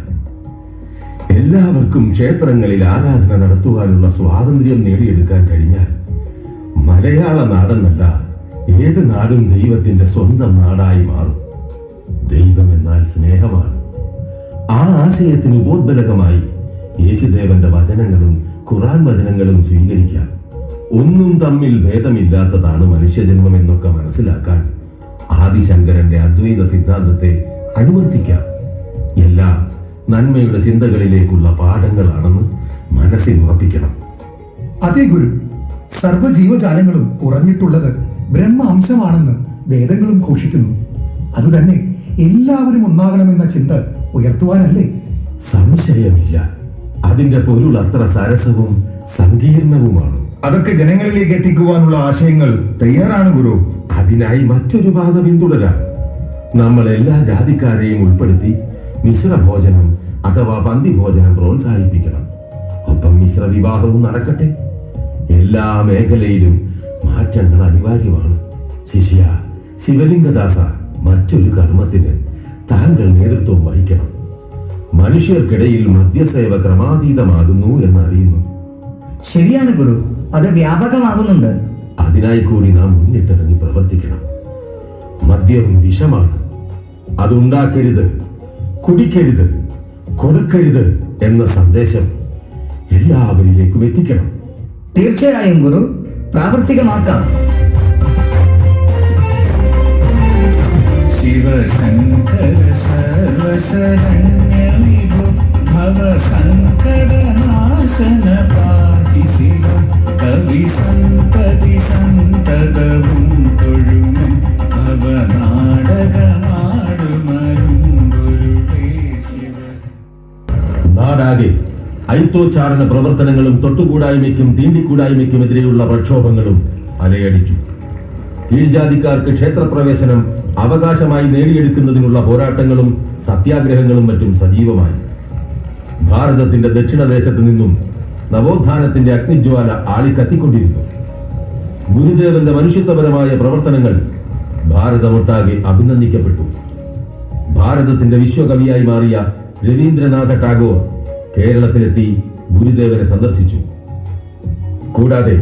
എല്ലാവർക്കും ക്ഷേത്രങ്ങളിൽ ആരാധന നടത്തുവാനുള്ള സ്വാതന്ത്ര്യം നേടിയെടുക്കാൻ കഴിഞ്ഞാൽ മലയാള നാടെന്നല്ല ഏത് നാടും ദൈവത്തിന്റെ സ്വന്തം നാടായി മാറും. ദൈവം എന്നാൽ സ്നേഹമാണ്. ആ ആശയത്തിന് ഉപോദ്ബലകമായി യേശുദേവന്റെ വചനങ്ങളും ഖുർആൻ വചനങ്ങളും സ്വീകരിക്കാം. ഒന്നും തമ്മിൽ ഭേദമില്ലാത്തതാണ് മനുഷ്യജന്മം എന്നൊക്കെ മനസ്സിലാക്കാൻ ആദിശങ്കരന്റെ അദ്വൈത സിദ്ധാന്തത്തെ അനുവർത്തിക്കാം. എല്ലാം നന്മയുടെ ചിന്തകളിലേക്കുള്ള പാഠങ്ങളാണെന്ന് മനസ്സിൽ ഉറപ്പിക്കണം. അതേ ഗുരു, സർവ്വജീവജാലങ്ങളും ഉറഞ്ഞിട്ടുള്ളത് ബ്രഹ്മ അംശമാണെന്ന് വേദങ്ങളും ഘോഷിക്കുന്നു. അതുതന്നെ എല്ലാവരും ഒന്നാകണമെന്ന ചിന്ത ഉയർത്തുവാനല്ലേ? സംശയമില്ല. അതിന്റെ പൊരുൾ അത്ര സരസവും സങ്കീർണവുമാണ്. അതൊക്കെ ജനങ്ങളിലേക്ക് എത്തിക്കുവാനുള്ള ആശയങ്ങൾ തയ്യാറാണ് ഗുരു. അതിനായി മറ്റൊരു പാത പിന്തുടരാം. നമ്മൾ എല്ലാ ജാതിക്കാരെയും ഉൾപ്പെടുത്തി മിശ്രഭോജനം അഥവാ പന്തിഭോജനം പ്രോത്സാഹിപ്പിക്കണം. ഒപ്പം മിശ്ര വിവാഹവും നടക്കട്ടെ. എല്ലാ മേഖലയിലും മാറ്റങ്ങൾ അനിവാര്യമാണ്. ശിഷ്യ ശിവലിംഗദാസ, മറ്റൊരു കർമ്മത്തിന് താങ്കൾ നേതൃത്വം വഹിക്കണം. മനുഷ്യർക്കിടയിൽ മദ്യസേവ ക്രമാതീതമാകുന്നു എന്നറിയുന്നു. ശരിയാണ് ഗുരു, അത് വ്യാപകമാകുന്നുണ്ട്. അതിനായി കൂടി നാം മുന്നിട്ടിറങ്ങി പ്രവർത്തിക്കണം. മദ്യം വിഷമാണ്. അതുണ്ടാക്കരുത്, കുടിക്കരുത്, കൊടുക്കരുത് എന്ന സന്ദേശം എല്ലാവരിലേക്കും എത്തിക്കണം. തീർച്ചയായും ഗുരു, പ്രാവർത്തികമാക്കാം. ശിവശങ്കര സർവശരണ്യ വിഭു ഭവ സങ്കടനാശന പാഹി ശിവ കവി സന്തതി സന്തതവും തൊഴുമൻ ഭവ നാടകമാടുമരുമ്പൊരുടേ ശിവ. നാടാകെ ഐത്തോച്ചാടന പ്രവർത്തനങ്ങളും തൊട്ടുകൂടായ്മയ്ക്കും തീണ്ടിക്കൂടായ്മയ്ക്കുമെതിരെയുള്ള പ്രക്ഷോഭങ്ങളും അലയടിച്ചു. കീഴ്ജാതിക്കാർക്ക് ക്ഷേത്രപ്രവേശനം അവകാശമായി നേടിയെടുക്കുന്നതിനുള്ള പോരാട്ടങ്ങളും സത്യാഗ്രഹങ്ങളും മറ്റും സജീവമായി. ഭാരതത്തിന്റെ ദക്ഷിണദേശത്ത് നിന്നും നവോത്ഥാനത്തിന്റെ അഗ്നിജ്വാല ആളിക്കത്തിക്കൊണ്ടിരുന്നു. ഗുരുദേവന്റെ മനുഷ്യത്വപരമായ പ്രവർത്തനങ്ങൾ ഭാരതമൊട്ടാകെ അഭിനന്ദിക്കപ്പെട്ടു. ഭാരതത്തിന്റെ വിശ്വകവിയായി മാറിയ രവീന്ദ്രനാഥ ടാഗോർ കേരളത്തിലെത്തി ഗുരുദേവനെ സന്ദർശിച്ചു. കൂടാതെ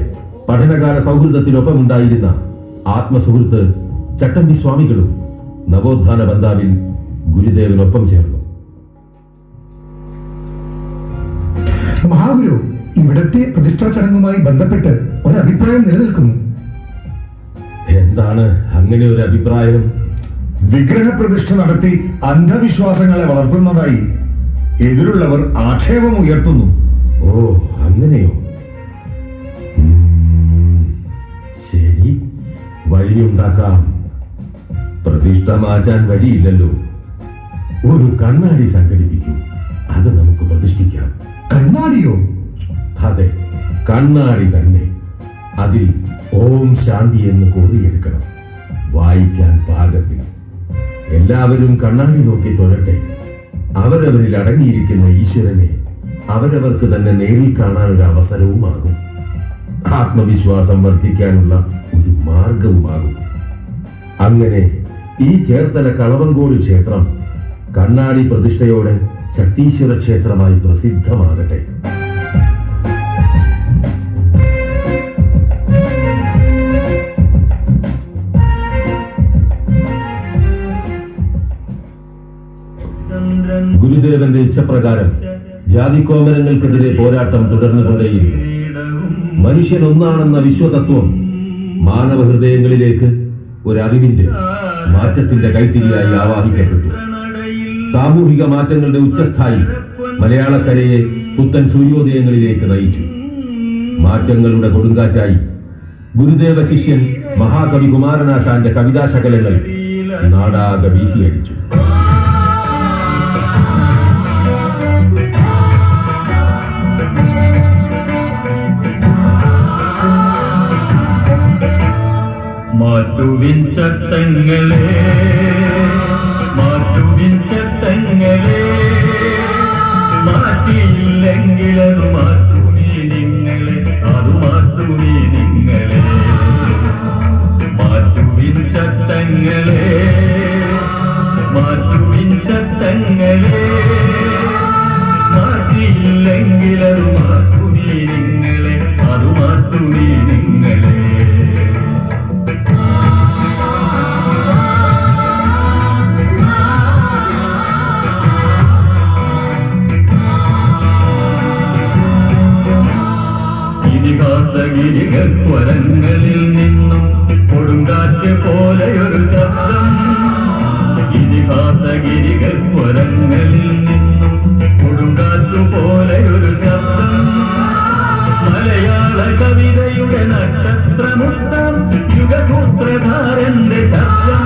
പഠനകാല സൗഹൃദത്തിനൊപ്പമുണ്ടായിരുന്ന ആത്മസുഹൃത്ത് ചട്ടമ്പി സ്വാമികളും നവോത്ഥാന ബന്ധാവിൽ ഗുരുദേവനൊപ്പം ചേർന്നു. മഹാഗുരു, ഇവിടത്തെ പ്രതിഷ്ഠാ ചടങ്ങുമായി ബന്ധപ്പെട്ട് ഒരഭിപ്രായം നിലനിൽക്കുന്നു. എന്താണ് അങ്ങനെ ഒരു അഭിപ്രായം? വിഗ്രഹപ്രതിഷ്ഠ നടത്തി അന്ധവിശ്വാസങ്ങളെ വളർത്തുന്നതായി എതിരുള്ളവർ ആക്ഷേപം ഉയർത്തുന്നു. ഓ, അങ്ങനെയോ? ശരി, വഴിയുണ്ടാക്കാം. പ്രതിഷ്ഠ മാറ്റാൻ വഴിയില്ലല്ലോ. ഒരു കണ്ണാടി സംഘടിപ്പിക്കൂ, അത് നമുക്ക് പ്രതിഷ്ഠിക്കാം. കണ്ണാടിയോ? അതെ, കണ്ണാടി തന്നെ. അതിൽ ഓം ശാന്തി എന്ന് കോറിയെടുക്കണം. വായിക്കാൻ പാകത്തിൽ. എല്ലാവരും കണ്ണാടി നോക്കി തൊഴട്ടെ. അവരവരിൽ അടങ്ങിയിരിക്കുന്ന ഈശ്വരനെ അവരവർക്ക് തന്നെ നേരിൽ കാണാനൊരു അവസരവുമാകും. ആത്മവിശ്വാസം വർദ്ധിക്കാനുള്ള ഒരു മാർഗവുമാകും. അങ്ങനെ ഈ ചേർത്തല കളവങ്കോട് ക്ഷേത്രം കണ്ണാടി പ്രതിഷ്ഠയോടെ ശക്തീശ്വര ക്ഷേത്രമായി പ്രസിദ്ധമാകട്ടെ. ഗുരുദേവന്റെ ഇച്ഛപ്രകാരം ജാതിക്കോമരങ്ങൾക്കെതിരെ പോരാട്ടം തുടർന്നുകൊണ്ടേയിരുന്നു. മനുഷ്യൻ ഒന്നാണെന്ന വിശ്വതത്വം മാനവ ഹൃദയങ്ങളിലേക്ക് ഒരറിവിന്റെ മാറ്റത്തിന്റെ കൈത്തിരിയായി ആവാഹിക്കപ്പെട്ടു. സാമൂഹിക മാറ്റങ്ങളുടെ ഉച്ചസ്ഥായി മലയാളക്കരയെ പുത്തൻ സൂര്യോദയങ്ങളിലേക്ക് നയിച്ചു. മാറ്റങ്ങളുടെ കൊടുങ്കാറ്റായി ഗുരുദേവ ശിഷ്യൻ മഹാകവി കുമാരനാശാന്റെ കവിതാശകലങ്ങൾ നാടാകെ വീശിയടിച്ചു. മാറ്റുവിൻ ചട്ടങ്ങളെ, മാറ്റുവിൻ ചട്ടങ്ങളെ, മാറ്റിയില്ലെങ്കിലതു മാറ്റുമീ നിങ്ങളെ, അത് മാറ്റുമീ നിങ്ങളെ. മാറ്റുവിൻ ചട്ടങ്ങളെ, മാറ്റുവിൻ ചട്ടങ്ങളെ, മാറ്റിയില്ലെങ്കിലതു മാറ്റുമീ നിങ്ങളെ, അത് മാറ്റുമീ നിങ്ങളെ. ഇതിഹാസഗിരികൾ വരങ്ങളിൽ നിന്നും കൊടുങ്കാറ്റ് പോലെയൊരു ശബ്ദം. ഇതിഹാസഗിരികൾ വരങ്ങളിൽ നിന്നും കൊടുങ്കാറ്റു പോലെയൊരു ശബ്ദം. മലയാള കവിതയുടെ നക്ഷത്രമുത്തം യുഗസൂത്രധാരന്റെ ശബ്ദം.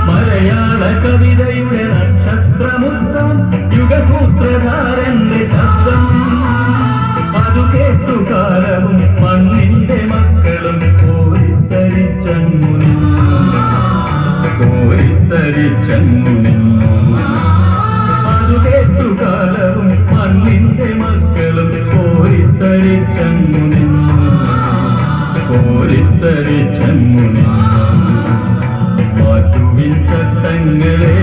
മലയാള കവിതയുടെ നക്ഷത്രമുത്തം യുഗസൂത്രധാരന്റെ ശബ്ദം. അതു കേട്ടു കാലവും മണ്ണിന്റെ മക്കളും കോരിത്തരിച്ചങ്ങു നിന്നു, കോരിത്തരിച്ചങ്ങു നിന്നു. അതു കേട്ടു കാലവും മണ്ണിന്റെ മക്കളും കോരിത്തരിച്ചങ്ങു നിന്നു, കോരിത്തരിച്ചങ്ങു നിന്നു. മാറ്റുവിൻ ചട്ടങ്ങളെ,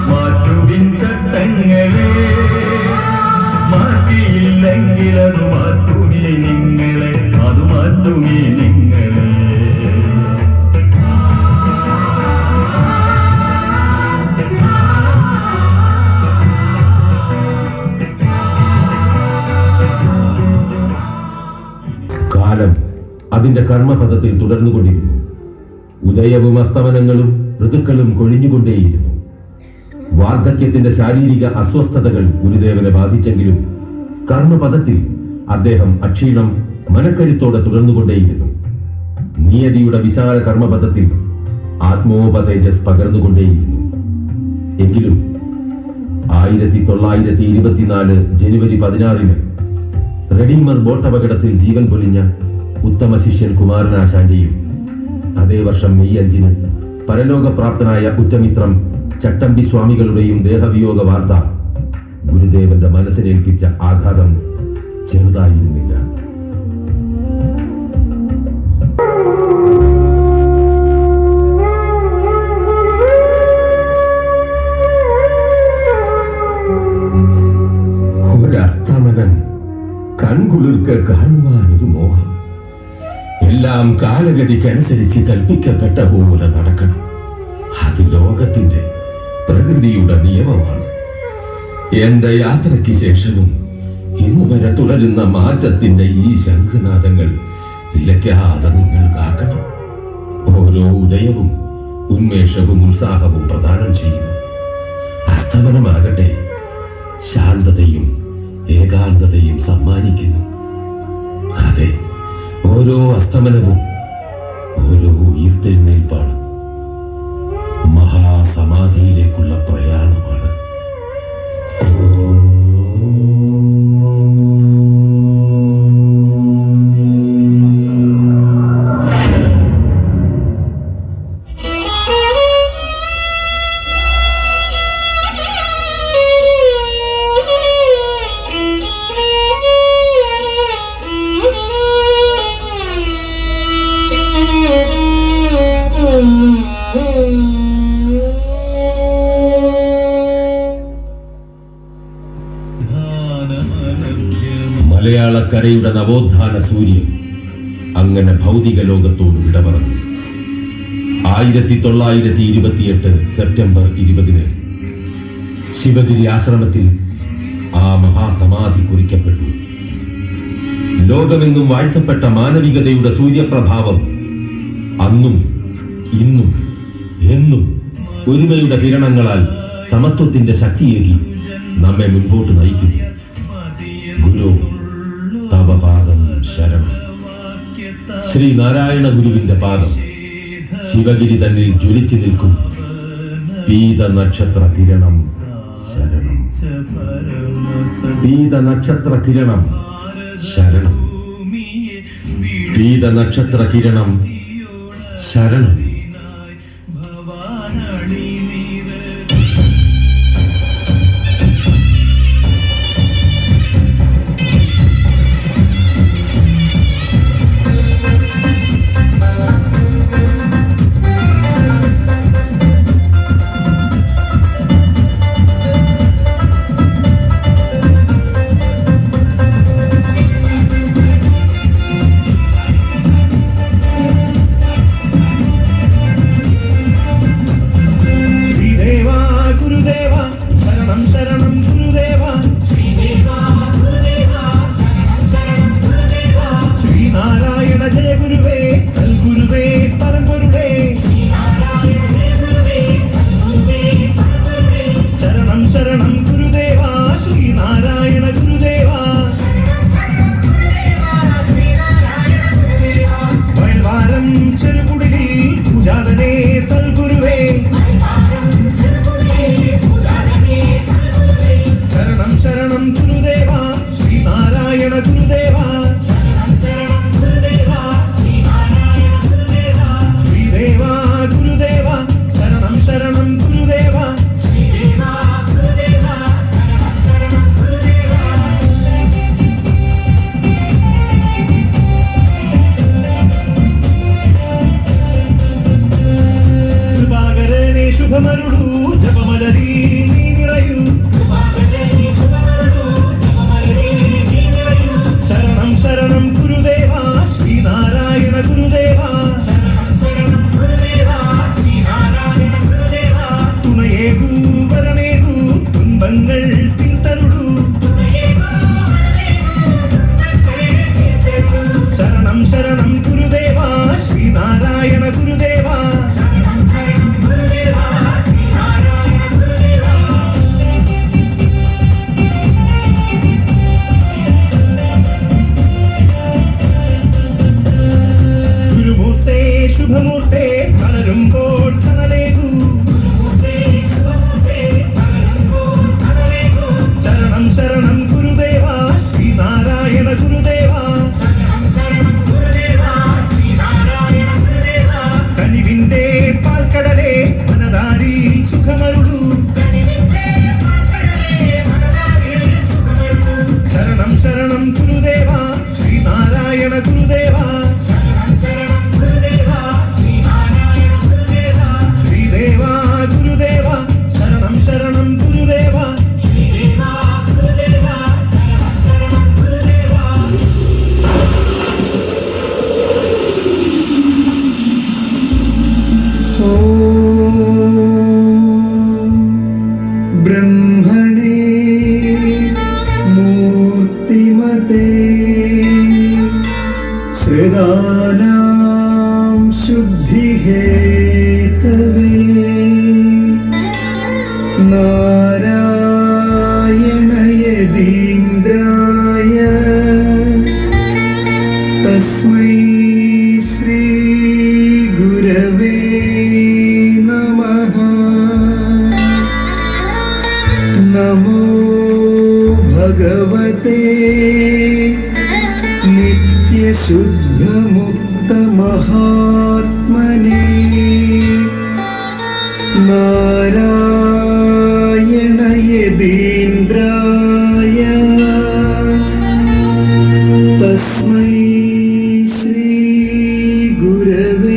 മാറ്റുവിൻ ചട്ടങ്ങളെ, മാറ്റിയില്ലെങ്കിലതു മാറ്റുമീ നിങ്ങളെ, അത് മാറ്റുമീ നിങ്ങളെ. കാലം അതിന്റെ കർമ്മപഥത്തിൽ തുടർന്നുകൊണ്ടിരുന്നു. ഉദയവും അസ്തമനങ്ങളും ഋതുക്കളും കൊഴിഞ്ഞുകൊണ്ടേയിരുന്നു. വാർദ്ധക്യത്തിന്റെ ശാരീരിക അസ്വസ്ഥതകൾ ഗുരുദേവനെ ബാധിച്ചെങ്കിലും കർമ്മപഥത്തിൽ അദ്ദേഹം അക്ഷീണം മനക്കരുത്തോടെ തുടർന്നുകൊണ്ടേയിരുന്നു. നിയതിയുടെ വിശാല കർമ്മപഥത്തിൽ ആത്മോപതേജസ് പകർന്നുകൊണ്ടേയിരുന്നു. എങ്കിലും 1924 ജനുവരി 16 റെഡീമർ ബോട്ടപകടത്തിൽ ജീവൻ പൊലിഞ്ഞ ഉത്തമ ശിഷ്യൻ കുമാരനാശാന്റെയും അതേ വർഷം മെയ് 5 പരലോകപ്രാപ്തനായ ഉറ്റമിത്രം ചട്ടമ്പി സ്വാമികളുടെയും ദേഹവിയോഗ വാർത്ത ഗുരുദേവന്റെ മനസ്സിനേൽപ്പിച്ച ആഘാതം ചെറുതായിരുന്നില്ല. ഒരസ്തമനം കൺകുളിർക്ക് കാണുവാനൊരു മോഹം. എല്ലാം കാലഗതിക്കനുസരിച്ച് കൽപ്പിക്കപ്പെട്ട പോലെ നടക്കണം. അത് ലോകത്തിന്റെ പ്രകൃതിയുടെ നിയമമാണ്. എന്റെ യാത്രയ്ക്ക് ശേഷവും ഇന്ന് വരെ തുടരുന്ന മാറ്റത്തിന്റെ ഈ ശംഖനാദങ്ങൾ നിലയ്ക്കാതെ നിങ്ങൾ കാക്കണം. ഓരോ ഉദയവും ഉന്മേഷവും ഉത്സാഹവും പ്രദാനം ചെയ്യുന്നു. അസ്തമനമാകട്ടെ ശാന്തതയും ഏകാന്തതയും സമ്മാനിക്കുന്നു. അതെ, ഓരോ അസ്തമനവും ഓരോ ഉയർത്തെഴുന്നേൽപ്പാണ്, മഹാസമാധിയിലേക്കുള്ള പ്രയാണമാണ്. മലയാളക്കരയുടെ നവോത്ഥാന സൂര്യൻ അങ്ങനെ ഭൗതിക ലോകത്തോട് വിട പറഞ്ഞു. 1928 സെപ്റ്റംബർ 20 ശിവഗിരി ആശ്രമത്തിൽ ആ മഹാസമാധി കുറിക്കപ്പെട്ടു. ലോകമെങ്ങും വാഴ്ത്തപ്പെട്ട മാനവികതയുടെ സൂര്യപ്രഭാവം അന്നും ഇന്നും എന്നും ഒരുമയുടെ കിരണങ്ങളാൽ സമത്വത്തിന്റെ ശക്തിയേകി നമ്മെ മുൻപോട്ട് നയിക്കുന്നു. ഗുരു തവ പാദം ശരണം. ശ്രീ നാരായണ ഗുരുവിന്റെ പാദം ശിവഗിരി തന്നിൽ ജ്വലിച്ചു നിൽക്കും. പീത നക്ഷത്ര കിരണം ശരണം. പീത നക്ഷത്ര കിരണം ശരണം. പീത നക്ഷത്ര കിരണം ശരണം. തസ്മൈ ശ്രീ ഗുരവേ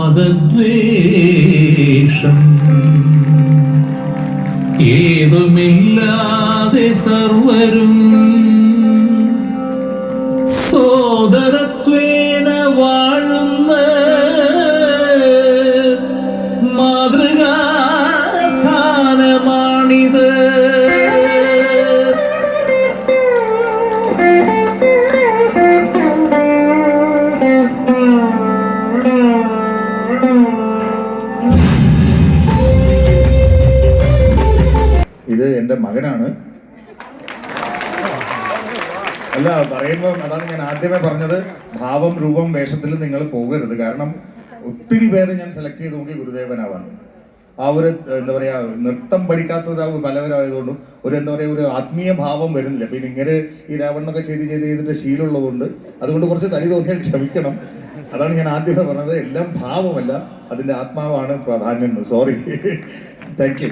വാദദ്വേഷം ഏതുമില്ലാതെ സർവരും സോദരത്വേന വാഴുന്ന മാതൃകാസ്ഥാനമാണിത്. ഇത് എൻ്റെ മകനാണ്. അല്ല, പറയുമ്പോൾ അതാണ് ഞാൻ ആദ്യമേ പറഞ്ഞത്, ഭാവം രൂപം വേഷത്തിൽ നിങ്ങൾ പോകരുത്. കാരണം ഒത്തിരി പേര് ഞാൻ സെലക്ട് ചെയ്ത് നോക്കി ഗുരുദേവനാവാൻ. ആ ഒരു എന്താ പറയുക, നൃത്തം പഠിക്കാത്തത് പലവരായതുകൊണ്ടും ഒരു എന്താ പറയുക, ഒരു ആത്മീയ ഭാവം വരുന്നില്ല. പിന്നെ ഇങ്ങനെ ഈ രാവണനൊക്കെ ചെയ്തിട്ട് ശീലമുള്ളതുകൊണ്ട് അതുകൊണ്ട് കുറച്ച് തടി തോന്നിയാൽ ക്ഷമിക്കണം. അതാണ് ഞാൻ ആദ്യമേ പറഞ്ഞത്, എല്ലാം ഭാവമല്ല, അതിൻ്റെ ആത്മാവാണ് പ്രാധാന്യം. സോറി. Thank you.